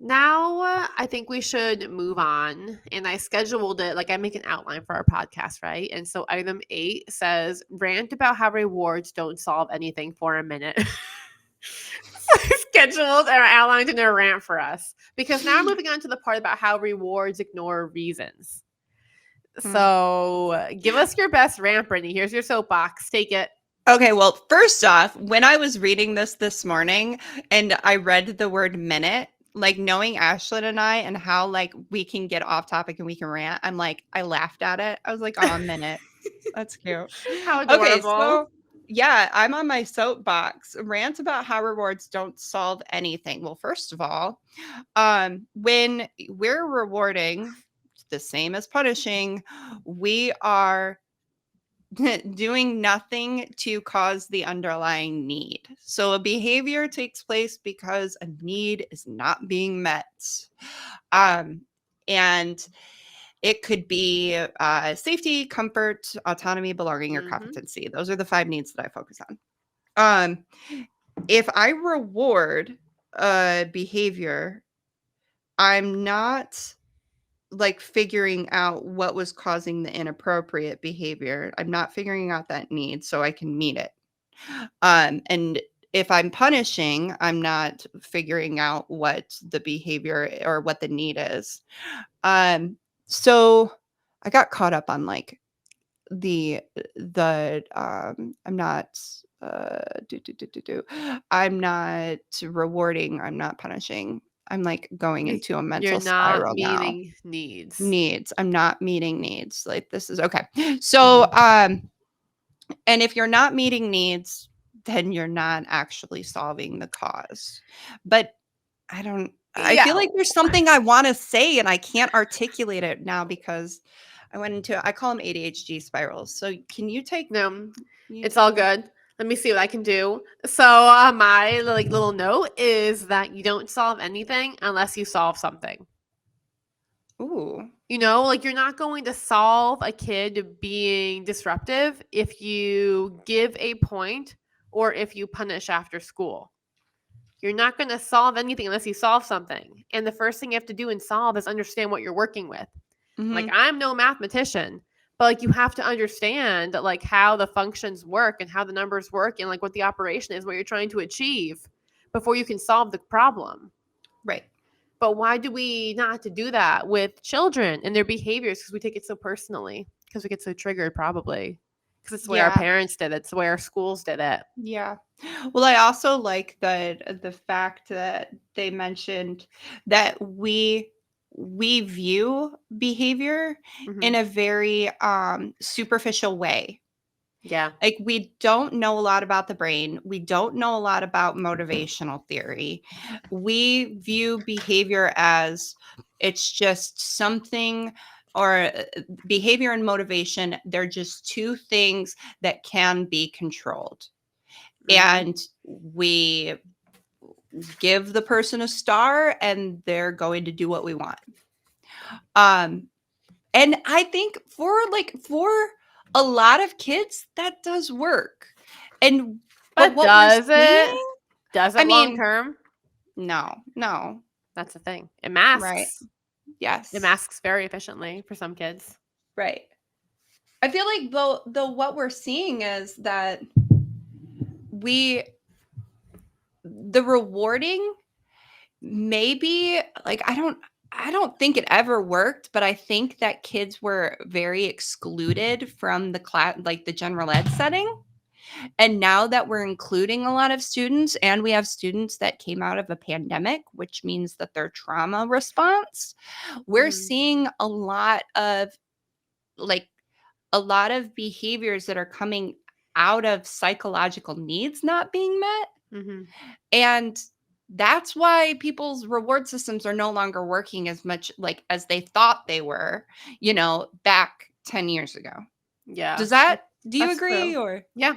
Now, I think we should move on. And I scheduled it, like I make an outline for our podcast, right? And so item 8 says rant about how rewards don't solve anything for a minute. So I scheduled or outlined in a rant for us because now we're moving on to the part about how rewards ignore reasons. Mm. So give us your best rant, Brittany. Here's your soapbox. Take it. Okay, well, first off, when I was reading this morning and I read the word minute, like knowing Ashlyn and I and how like we can get off topic and we can rant, I'm like, I laughed at it. I was like, oh, a minute. That's cute. How Okay, adorable. so yeah, I'm on my soapbox. Rant about how rewards don't solve anything. Well, first of all, when we're rewarding, the same as punishing, we are doing nothing to cause the underlying need. So a behavior takes place because a need is not being met. And it could be safety, comfort, autonomy, belonging, or Mm-hmm. competency. Those are the 5 needs that I focus on. Um, if I reward a behavior, I'm not like figuring out what was causing the inappropriate behavior. I'm not figuring out that need so I can meet it. And if I'm punishing, I'm not figuring out what the behavior or what the need is. So I got caught up on like I'm not I'm not rewarding, I'm not punishing. I'm like going into a You're mental not spiral now. meeting needs. Needs. I'm not meeting needs. Like this is okay. So and if you're not meeting needs, then you're not actually solving the cause. But I feel Yeah. like there's something I want to say and I can't articulate it now because I call them ADHD spirals. So can you No, you it's all take one? good. Let me see what I can do. So my like little note is that you don't solve anything unless you solve something. Ooh. You know, like you're not going to solve a kid being disruptive if you give a point or if you punish after school. You're not going to solve anything unless you solve something. And the first thing you have to do and solve is understand what you're working with. Like Mhm. I'm no mathematician, but like you have to understand like how the functions work and how the numbers work and like what the operation is, what you're trying to achieve before you can solve the problem. Right. But why do we not to do that with children and their behaviors? Because we take it so personally. Because we get so triggered, probably. Because it's the way our Yeah. parents did it. It's the way our schools did it. Yeah. Well, I also like the fact that they mentioned that we view behavior in Hmm. a very superficial way. Yeah. Like we don't know a lot about the brain. We don't know a lot about motivational theory. We view behavior as it's just something or behavior and motivation, they're just two things that can be controlled. Hmm. And we give the person a star and they're going to do what we want. Um and I think for a lot of kids that does work. And but But what we're does it? seeing, Does I it long mean, term? no, no, That's the thing. It right. masks. It Yes, masks very efficiently for some kids. right. I feel like though what we're seeing is that we the rewarding maybe like I don't think it ever worked, but I think that kids were very excluded from the class like the general ed setting. And now that we're including a lot of students and we have students that came out of a pandemic, which means that their trauma response, we're Hmm. seeing like a lot of behaviors that are coming out of psychological needs not being met. Hmm. And that's why people's reward systems are no longer working as much like as they thought they were, back 10 years ago. Yeah. Do you That's agree true. or? Yeah.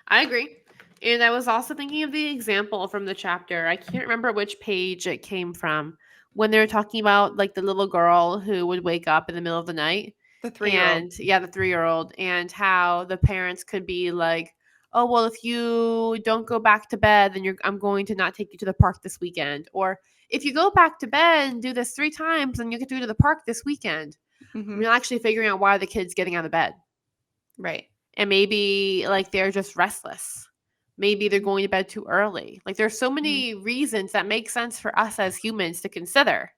I agree. And I was also thinking of the example from the chapter. I can't remember which page it came from when they were talking about like the little girl who would wake up in the middle of the night. The 3-year-old. And yeah, the 3-year-old, and how the parents could be like, oh, well, if you don't go back to bed, then I'm going to not take you to the park this weekend. Or if you go back to bed and do this 3 times, then you get to go to the park this weekend. Mhm. We're not actually figuring out why the kid's getting out of bed. Right. And maybe like they're just restless. Maybe they're going to bed too early. Like there's so Mhm. many reasons that make sense for us as humans to consider.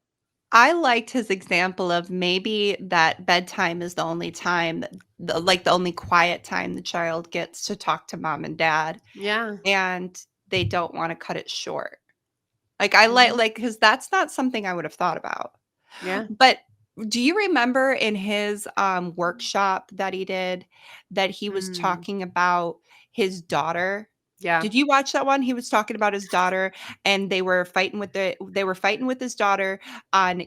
I liked his example of maybe that bedtime is the only time that the only quiet time the child gets to talk to mom and dad, Yeah. and they don't wanna cut it short. Like, I Mhm. because that's not something I would have thought about. Yeah. But do you remember in his, workshop that he did, that he was Mm. talking about his daughter? Yeah. Did you watch that one? He was talking about his daughter, and they were fighting with his daughter on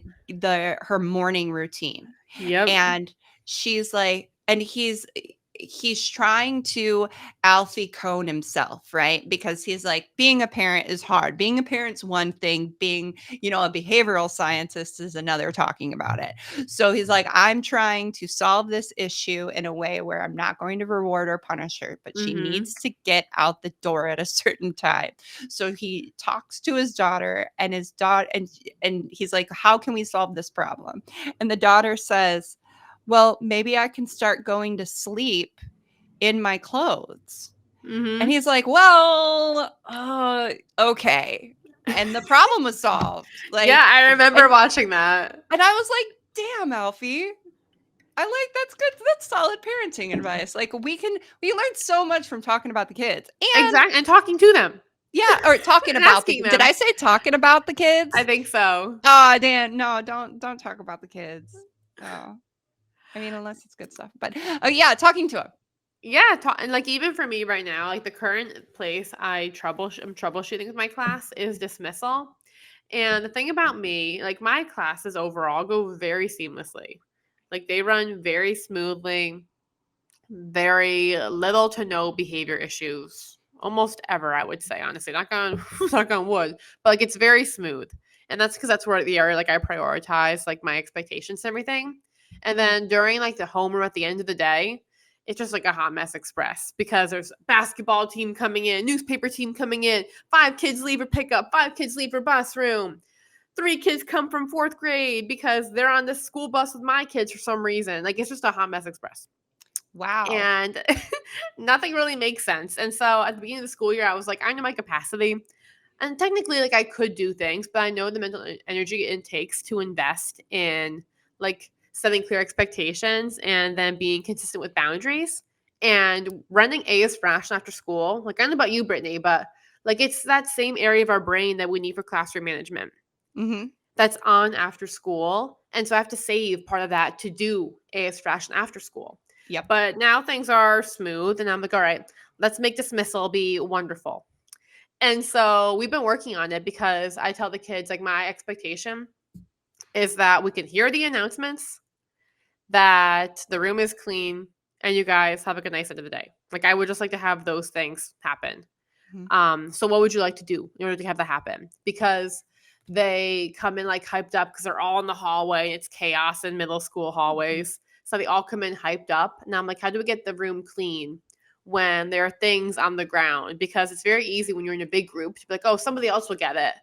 her morning routine. Yep. And she's like and he's trying to Alfie Kohn himself, right? Because he's like, being a parent is hard. Being a parent's one thing, being, a behavioral scientist is another talking about it. So he's like, I'm trying to solve this issue in a way where I'm not going to reward or punish her, but she Mhm. needs to get out the door at a certain time. So he talks to his daughter, and his daughter and he's like, how can we solve this problem? And the daughter says, well, maybe I can start going to sleep in my clothes. And Mhm. he's like, well, okay. And the problem was solved. Yeah, Like, I remember and watching that. and I was like, damn, Alfie. That's good. That's solid parenting advice. Like, we learn so much from talking about the kids. And Exactly, and talking to them yeah, or talking and about asking did I them. say talking about the I kids? think so. Oh, Dan, no, don't talk about the kids. Oh. I mean, unless it's good stuff. But oh yeah, talking to him. Yeah, and like even for me right now, like the current place I'm troubleshooting with my class is dismissal. And the thing about me, like my classes overall go very seamlessly. Like they run very smoothly, very little to no behavior issues. Almost ever, I would say, honestly. Not on knock on wood. But like it's very smooth. And that's because that's where the area like I prioritize like my expectations and everything. And Mhm, then during like the homeroom at the end of the day, it's just like a hot mess express because there's basketball team coming in, newspaper team coming in, 5 kids leave for pickup, 5 kids leave for bus room, 3 kids come from 4th grade because they're on the school bus with my kids for some reason. Like it's just a hot mess express wow. and nothing really makes sense. And so at the beginning of the school year, I was like, I know my capacity. And technically, like I could do things, but I know the mental energy it takes to invest in like setting clear expectations and then being consistent with boundaries and running A is fraction after school. Like I don't know about you, Brittany, but like it's that same area of our brain that we need for classroom management Mhm. that's on after school. And so I have to save part of that to do AS fraction after school. Yep. But now things are smooth and I'm like, all right, let's make dismissal be wonderful. And so we've been working on it because I tell the kids like my expectation is that we can hear the announcements, that the room is clean, and you guys have a good nice end of the day. Like I would just like to have those things happen. Mhm, So what would you like to do in order to have that happen? Because they come in like hyped up because they're all in the hallway. It's chaos in middle school mhm, hallways. So they all come in hyped up. And I'm like, how do we get the room clean when there are things on the ground? Because it's very easy when you're in a big group to be like, oh, somebody else will get it.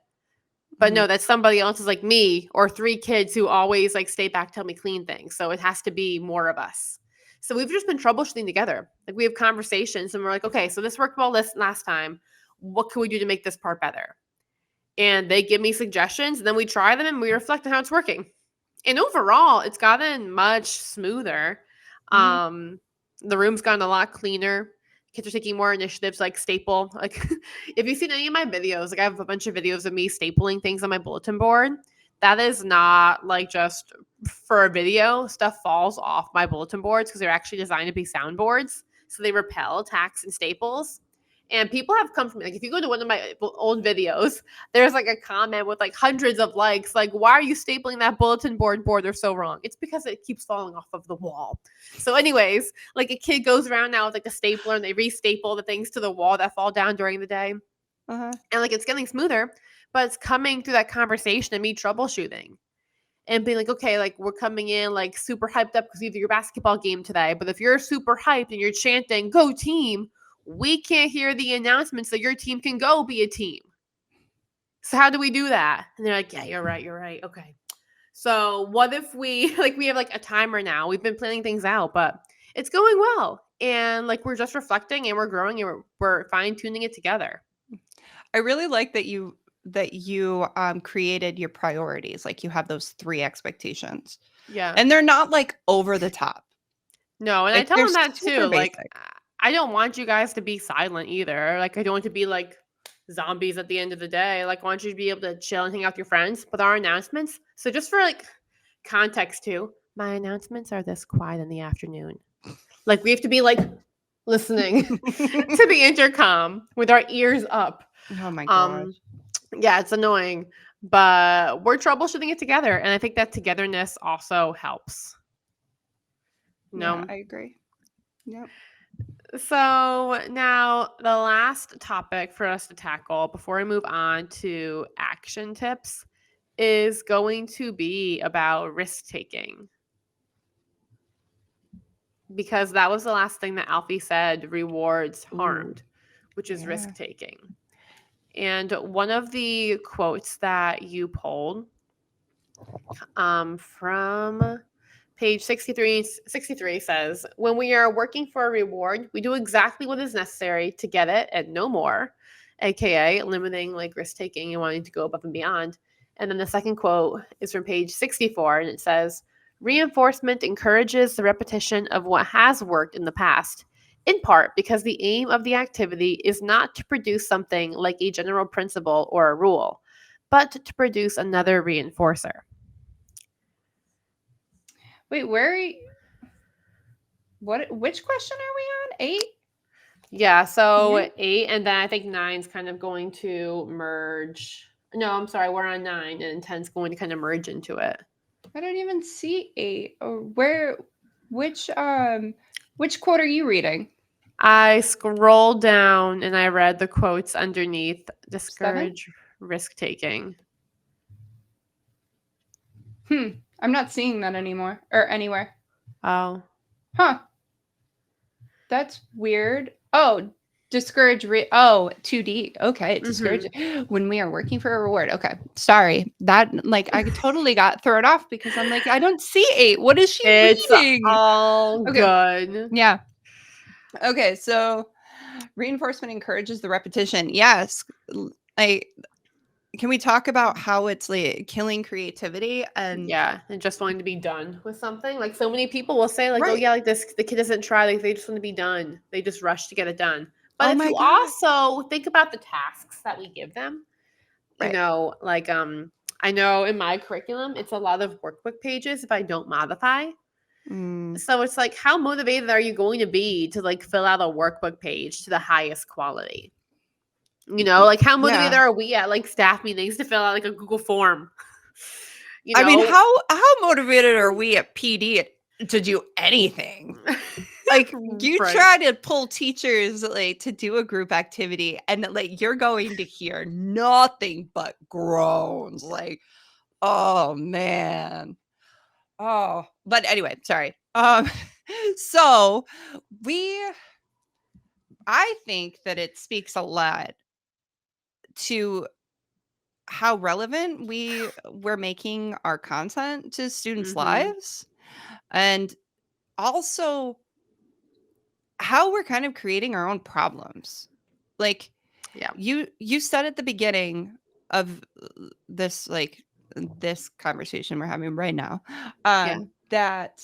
But mhm, no, that somebody else is like me or 3 kids who always like stay back, tell me clean things. So it has to be more of us. So we've just been troubleshooting together. Like we have conversations and we're like, okay, so this worked well this last time. What can we do to make this part better? And they give me suggestions and then we try them and we reflect on how it's working. And overall, it's gotten much smoother. mhm, Um, the room's gotten a lot cleaner. Kids are taking more initiatives like staple. Like if you've seen any of my videos, like I have a bunch of videos of me stapling things on my bulletin board. That is not like just for a video. Stuff falls off my bulletin boards because they're actually designed to be soundboards. So they repel tacks and staples. And people have come to me, like if you go to one of my old videos, there's like a comment with like hundreds of likes, like, why are you stapling that bulletin board border so wrong? It's because it keeps falling off of the wall. So, anyways, like a kid goes around now with like a stapler and they re-staple the things to the wall that fall down during the day. uh-huh, And like it's getting smoother, but it's coming through that conversation and me troubleshooting and being like, okay, like we're coming in like super hyped up because you have your basketball game today. But if you're super hyped and you're chanting, go team, we can't hear the announcements that your team can go be a team. So how do we do that? And they're like, yeah, you're right. Okay. So what if we like we have like a timer now? We've been planning things out, but it's going well. And like we're just reflecting and we're growing and we're fine tuning it together. I really like that you created your priorities. Like you have those 3 expectations. Yeah. And they're not like over the top. No, and I Like tell they're them that too. super Like basic. I don't want you guys to be silent either. Like I don't want to be like zombies at the end of the day. Like I want you to be able to chill and hang out with your friends with our announcements. So just for like context too, my announcements are this quiet in the afternoon. Like we have to be like listening to the intercom with our ears up. Oh my gosh. Um yeah, it's annoying, but we're troubleshooting it together and I think that togetherness also helps. You Yeah, know? I agree. Yep. So now the last topic for us to tackle before we move on to action tips is going to be about risk taking. Because that was the last thing that Alfie said rewards Ooh, harmed, which is yeah. risk taking. And one of the quotes that you pulled from page 63 says, when we are working for a reward, we do exactly what is necessary to get it and no more, aka limiting like risk taking and wanting to go above and beyond. And then the second quote is from page 64 and it says, reinforcement encourages the repetition of what has worked in the past, in part because the aim of the activity is not to produce something like a general principle or a rule, but to produce another reinforcer. Wait, where are you, which question are we on? 8? Yeah, so Yeah. 8, and then I think 9's kind of going to merge. No, I'm sorry, we're on 9, and 10's going to kind of merge into it. I don't even see 8. Or where which quote are you reading? I scrolled down and I read the quotes underneath 7? discourage risk taking. I'm not seeing that anymore or anywhere. Oh, Huh. That's weird. Oh, discourage 2D. Okay, discourage when we are working for a reward. Okay. Sorry. That like I totally got thrown off because I'm like, I don't see 8. What is she it's reading? all Okay. good. Yeah. Okay, so reinforcement encourages the repetition. Yes. Like can we talk about how it's like killing creativity and Yeah, and just wanting to be done with something. Like so many people will say, like, "Oh right. yeah, like this, the kid doesn't try. Like they just want to be done. They just rush to get it done." But Oh if my you god. also think about the tasks that we give them, Right. like I know in my curriculum, it's a lot of workbook pages if I don't modify. Mm, So it's like, how motivated are you going to be to like fill out a workbook page to the highest quality? Like how motivated yeah. are we at like staff meetings to fill out like a Google form? you I mean, know, how motivated are we at PD to do anything? Like you right. try to pull teachers like to do a group activity and like you're going to hear nothing but groans like, "Oh man." Oh, but anyway, sorry. So we I think that it speaks a lot to how relevant we're making our content to students' Mhm. lives and also how we're kind of creating our own problems. Like Yeah. you said at the beginning of this this conversation we're having right now Yeah. that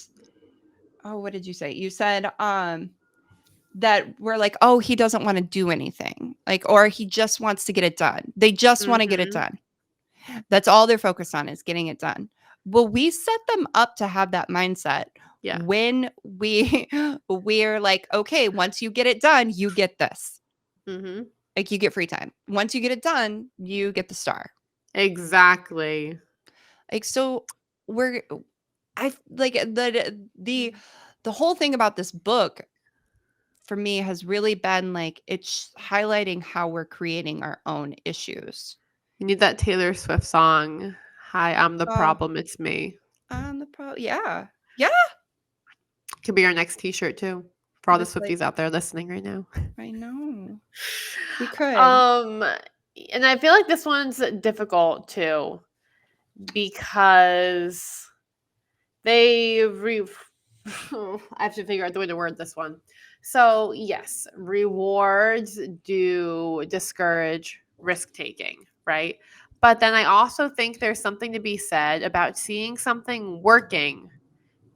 what did you say? You said that we're like, "Oh, he doesn't want to do anything." Like or he just wants to get it done. They just want to get it Mhm. done. That's all they're focused on is getting it done. Well, we set them up to have that mindset Yeah. when we're like, okay, once you get it done, you get this. Mhm. Like you get free time. Once you get it done, you get the star. Exactly. Like so we're I like the whole thing about this book for me has really been like it's highlighting how we're creating our own issues. You need that Taylor Swift song. Hi, I'm the Uh problem. It's me. on the pro yeah. Yeah. Could be our next T-shirt too. For all the With, like Swifties out there listening right now. I know. We could. Um, and I feel like this one's difficult too because they I have to figure out the way to word this one. So, yes, rewards do discourage risk taking, right? But then I also think there's something to be said about seeing something working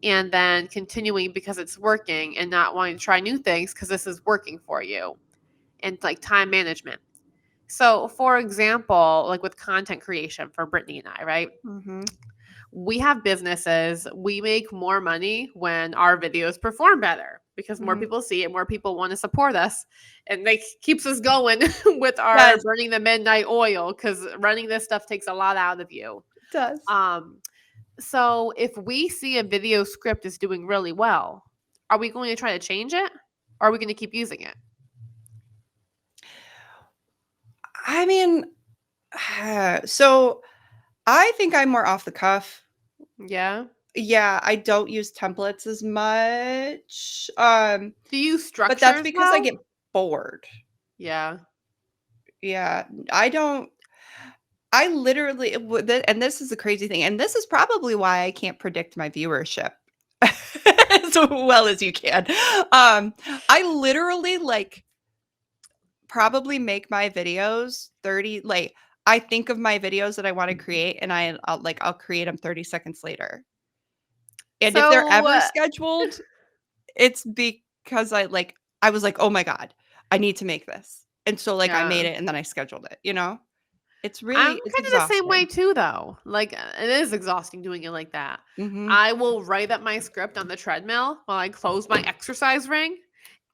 and then continuing because it's working and not wanting to try new things because this is working for you, and like time management. So, for example, like with content creation for Brittany and I, right? Mhm. We have businesses, we make more money when our videos perform better because more Mhm. people see it, more people want to support us, and they keeps us going with our Does. burning the midnight oil because running this stuff takes a lot out of you. Does. Um, so if we see a video script is doing really well, are we going to try to change it, or are we going to keep using it? I mean, so I think I'm more off the cuff. Yeah. Yeah, I don't use templates as much. Do you use But that's structures because I though? get bored. Yeah. Yeah, I don't I literally and this is the crazy thing, and this is probably why I can't predict my viewership as well as you can. I literally like probably make my videos 30 like I think of my videos that I want to create and I'll create them 30 seconds later. And if they're So ever scheduled, it's because I was like, "Oh my god, I need to make this." And so like I yeah. made it and then I scheduled it, you know? I'm It's kind of the same way exhausting. too, though. Like, it is exhausting doing it like that. Mhm. I will write up my script on the treadmill while I close my exercise ring,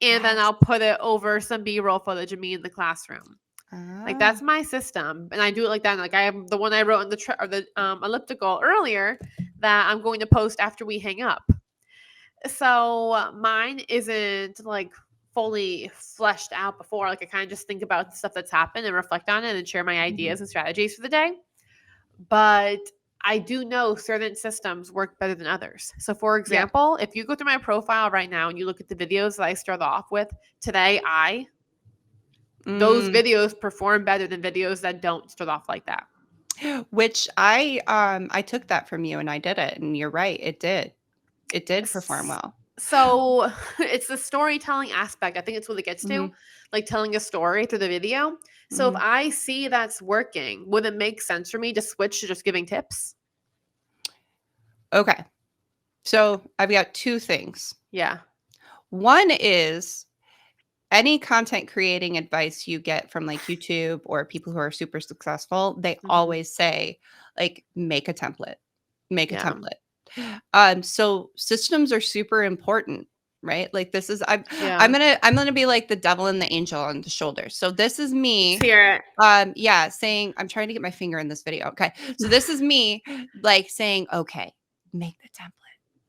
and then Yes. I'll put it over some B-roll footage of me in the classroom. Like Ah. that's my system, and I do it like that. Like I have the one I wrote on the elliptical earlier that I'm going to post after we hang up. So mine isn't like fully fleshed out before. Like I kind of just think about the stuff that's happened and reflect on it and share my Mhm. ideas and strategies for the day. But I do know certain systems work better than others. So, for Yeah. example, if you go through my profile right now and you look at the videos that I start off with, today those Mm. videos perform better than videos that don't start off like that. Which I took that from you and I did it, and you're right, it did. It did perform S- well. So, it's the storytelling aspect. I think it's what it gets to, Mhm. like telling a story through the video. So, if Mhm. I see that's working, would it make sense for me to switch to just giving tips? Okay. So, I've got 2 things. Yeah. One is any content creating advice you get from like YouTube or people who are super successful, they Hmm. always say like make a template. Make a Yeah. template. So systems are super important, right? Like this is Yeah. I'm gonna be like the devil and the angel on the shoulder. So this is Let's me hear it. yeah, saying I'm trying to get my finger in this video. Okay. So this is me like saying, okay, make the template.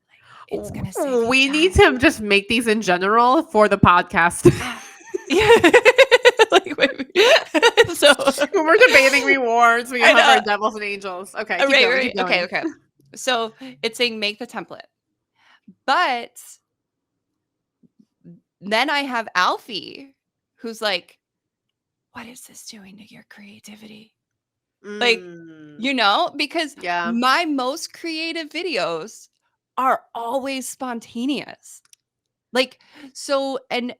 Like it's gonna save you We need time. to just make these in general for the podcast. Yeah. Like, so When we're debating rewards, we I have our know. devils and angels. Okay, keep Right, going, keep right. Okay, going. okay. So it's saying make the template. But then I have Alfie who's like, what is this doing to your creativity? Like, Mm, because yeah. my most creative videos are always spontaneous. Like, so, and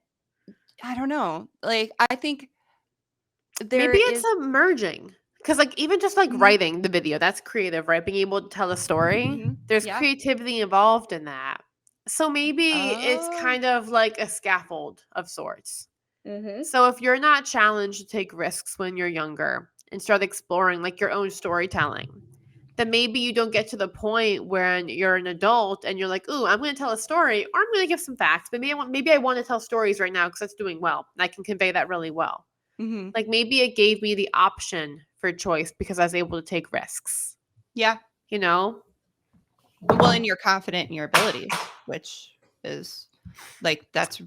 I don't know. Like, I think there Maybe it's is, a merging. Because, like, even just like mhm, writing the video, that's creative, right? Being able to tell a story, mhm, there's yeah. creativity involved in that. So maybe it's Oh, kind of like a scaffold of sorts. mhm, So if you're not challenged to take risks when you're younger and start exploring like your own storytelling, then maybe you don't get to the point when you're an adult and you're like, "Ooh, I'm going to tell a story, or I'm going to give some facts." But maybe I want to tell stories right now because that's doing well, and I can convey that really well. mhm. Like maybe it gave me the option for choice because I was able to take risks. Yeah. You know? Well, and you're confident in your abilities, which is like that's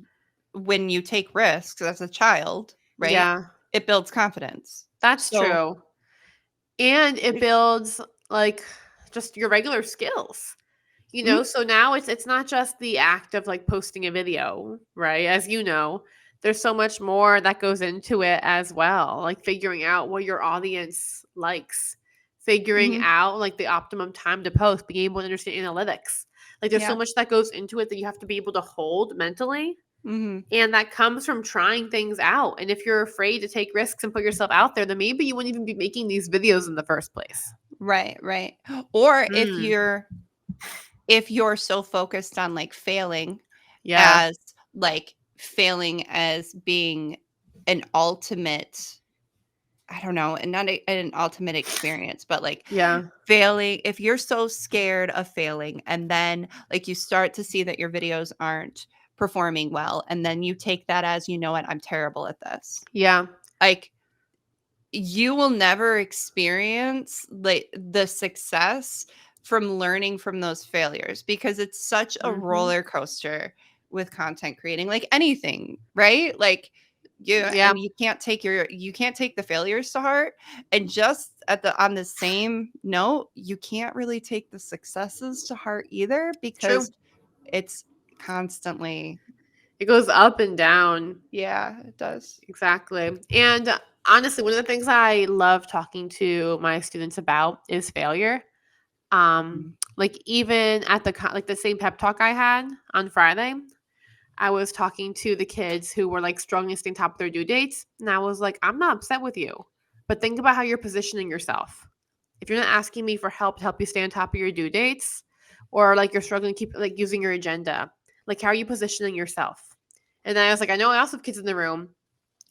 when you take risks as a child, right? Yeah, It builds confidence. that's So, true. And it it builds like just your regular skills. Mhm, So now it's not just the act of like posting a video, right? As you know, there's so much more that goes into it as well, like figuring out what your audience likes, figuring mhm, out like the optimum time to post, being able to understand analytics. Like there's so yeah, much that goes into it that you have to be able to hold mentally. mhm. And that comes from trying things out. And if you're afraid to take risks and put yourself out there, then maybe you wouldn't even be making these videos in the first place. Right, right. Or Mm, if you're so focused on, like, yeah. failing as being an ultimate I don't know, and not an ultimate experience, but, like, Yeah. failing if you're so scared of failing and then, like, you start to see that your videos aren't performing well, and then you take that as, "You know what? I'm terrible at this." Yeah. Like, you will never experience, like, the success from learning from those failures because it's such a Mhm. roller coaster with content creating, like anything, right? Like, Yeah. you can't take the failures to heart, and just at the on the same note, you can't really take the successes to heart either True. because it's constantly It goes up and down. yeah, it does. Exactly. And honestly, one of the things I love talking to my students about is failure. Mhm. Like even at like the same pep talk I had on Friday, I was talking to the kids who were like struggling to stay on top of their due dates, and I was like, I'm not upset with you, but think about how you're positioning yourself. If you're not asking me for help to help you stay on top of your due dates, or like you're struggling to keep like using your agenda, like how are you positioning yourself? And then I was like, I know I also have kids in the room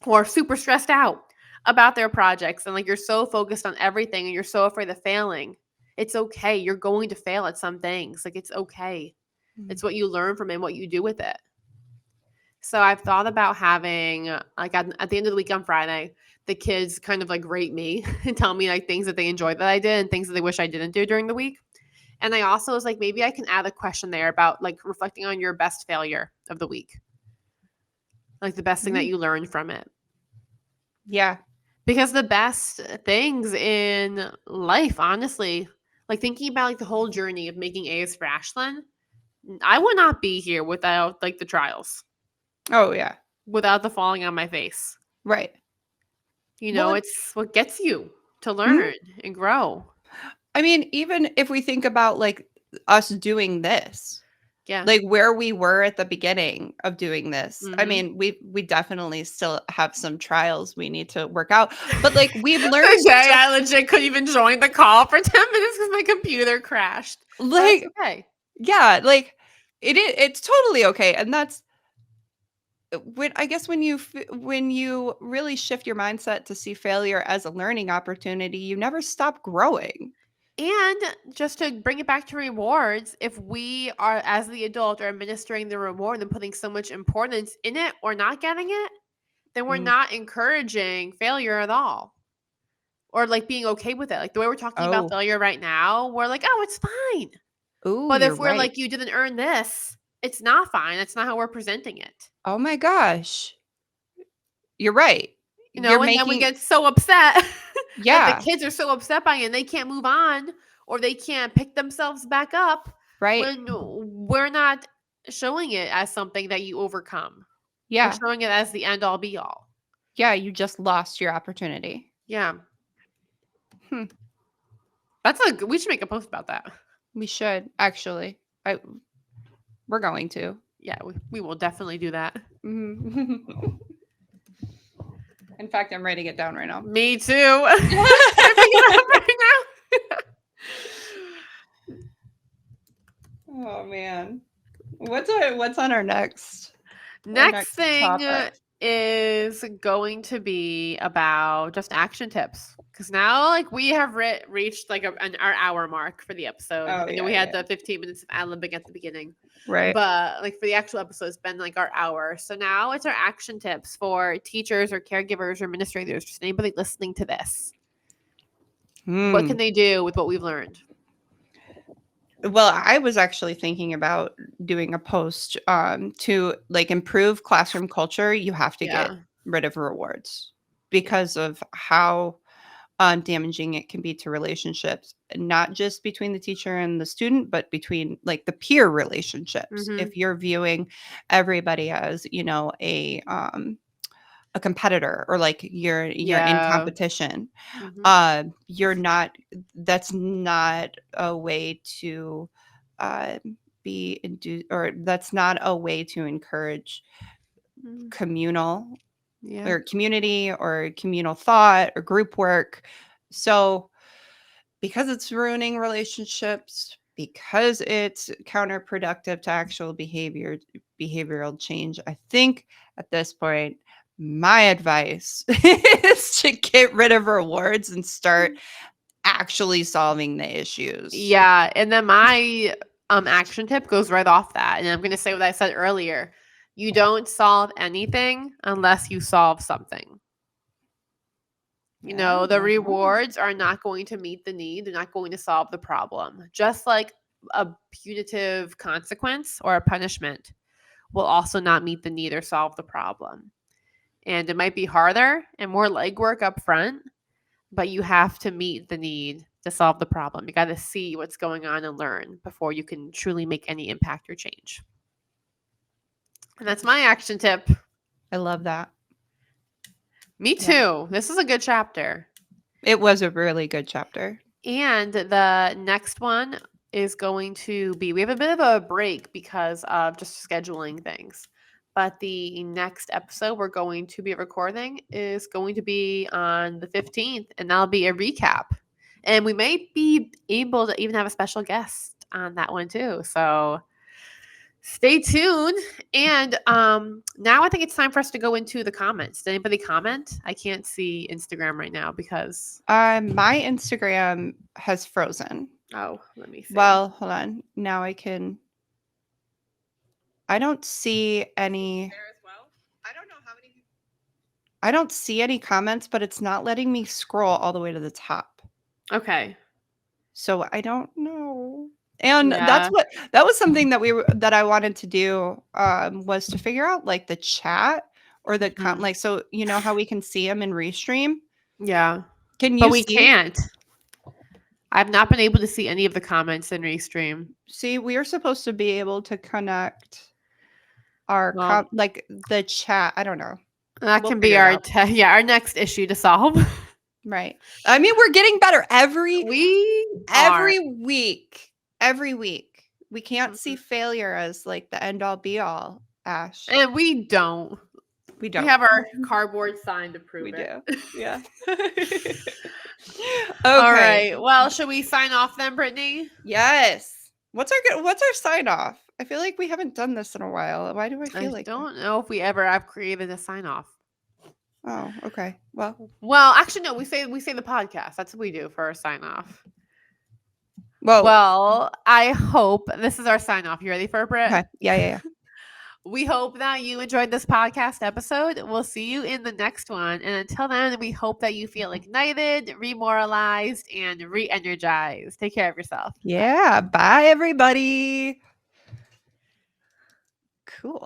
who are super stressed out about their projects, and like you're so focused on everything and you're so afraid of failing. It's okay. You're going to fail at some things. Like it's okay. Mhm. It's what you learn from it and what you do with it. So I've thought about having like at the end of the week on Friday, the kids kind of like rate me and tell me like things that they enjoyed that I did and things that they wish I didn't do during the week. And I also was like, maybe I can add a question there about like reflecting on your best failure of the week, like the best thing that Mhm. you learned from it. Yeah. Because the best things in life, honestly, like thinking about like the whole journey of making A's for Ashlyn, I would not be here without like the trials, Oh, yeah. without the falling on my face. Right. Well, It's what gets you to mhm. learn and grow. I mean, even if we think about, like, us doing this, Yeah. like, where we were at the beginning of doing this, I Mhm. mean, we definitely still have some trials we need to work out, but, like, we've learned Okay, so I legit couldn't even join the call for 10 minutes because my computer crashed. But that's like okay. yeah, like, it's totally okay, and that's when I guess when you really shift your mindset to see failure as a learning opportunity, you never stop growing. And just to bring it back to rewards, if we are, as the adult, are administering the reward and putting so much importance in it or not getting it, then we're Mm. not encouraging failure at all. Or like being okay with it. Like the way we're talking about Oh. failure right now, we're like, oh, it's fine. Ooh, But you're if we're right. like, you didn't earn this, it's not fine. That's not how we're presenting it. Oh my gosh. You're right. You're And then we making get so upset that the yeah, kids are so upset by it and they can't move on or they can't pick themselves back up right. when we're not showing it as something that you overcome. We're Yeah. showing it as the end all be all. Yeah, you just lost your opportunity. Yeah. Hmm, We should make a post about that. we should actually. We're going to. Yeah, we will definitely do that. Mhm. In fact, I'm writing it down right now. Me too. Typing it up right now. Oh man. What's on our Next next thing topic? is going to be about just action tips because now like we have reached like our hour mark for the episode. Oh I know yeah, we had yeah. the 15 minutes of ad-libbing at the beginning, Right. but like for the actual episode, it's been like our hour. So now it's our action tips for teachers or caregivers or administrators, just anybody listening to this. What can Hmm. they do with what we've learned? Well, I was actually thinking about doing a post to like improve classroom culture, you have to get Yeah. rid of rewards Yeah. because of how damaging it can be to relationships, not just between the teacher and the student, but between like the peer relationships. Mhm. If you're viewing everybody as, a competitor, or like you're in Yeah. competition, Mhm. you're not that's not a way to uh, or that's not a way to encourage Mm. communal Yeah. or community or communal thought or group work. So because it's ruining relationships, because it's counterproductive to actual behavioral change, I think at this point, my advice is to get rid of rewards and start actually solving the issues. Yeah, and then my action tip goes right off that. And I'm going to say what I said earlier. You don't solve anything unless you solve something. The rewards are not going to meet the need. They're not going to solve the problem. Just like a punitive consequence or a punishment will also not meet the need or solve the problem. And it might be harder and more legwork up front, but you have to meet the need to solve the problem. You got to see what's going on and learn before you can truly make any impact or change. And that's my action tip. I love that. Me Yeah. too. This is a good chapter. It was a really good chapter. And the next one is going to be, we have a bit of a break because of just scheduling things. But the next episode we're going to be recording is going to be on the 15th, and that'll be a recap. And we may be able to even have a special guest on that one too. So stay tuned. And now I think it's time for us to go into the comments. Did anybody comment? I can't see Instagram right now because My Instagram has frozen. let me see. Well, hold on. Now I can. I don't see any. There as well. I don't know how many. I don't see any comments, but it's not letting me scroll all the way to the top. Okay. So I don't know. And Yeah. that was something that I wanted to do, was to figure out like the chat or the Mhm. like, so you know how we can see them in Restream. Yeah. Can But you we see? can't. I've not been able to see any of the comments in Restream. See, we are supposed to be able to connect our Well, like the chat. I don't know. that We'll can be figure it out. our next issue to solve. Right. I mean, we're getting better We are. every week. Every week. We can't see Mhm. failure as like the end all be all, Ash. And we don't. We We don't. have our cardboard sign to prove We it. do. Yeah. All Okay. right. Well, should we sign off then, Brittany? Yes. What's our sign off? I feel like we haven't done this in a while. Why do I I feel like that? don't know if we ever have created a sign off. Oh, okay. Well, actually, no. We say the podcast. That's what we do for our sign off. Well, Well, I hope this is our sign off. You ready for it, Britt? okay. Yeah. We hope that you enjoyed this podcast episode. We'll see you in the next one. And until then, we hope that you feel ignited, remoralized, and re energized. Take care of yourself. Yeah. Bye, everybody. Cool.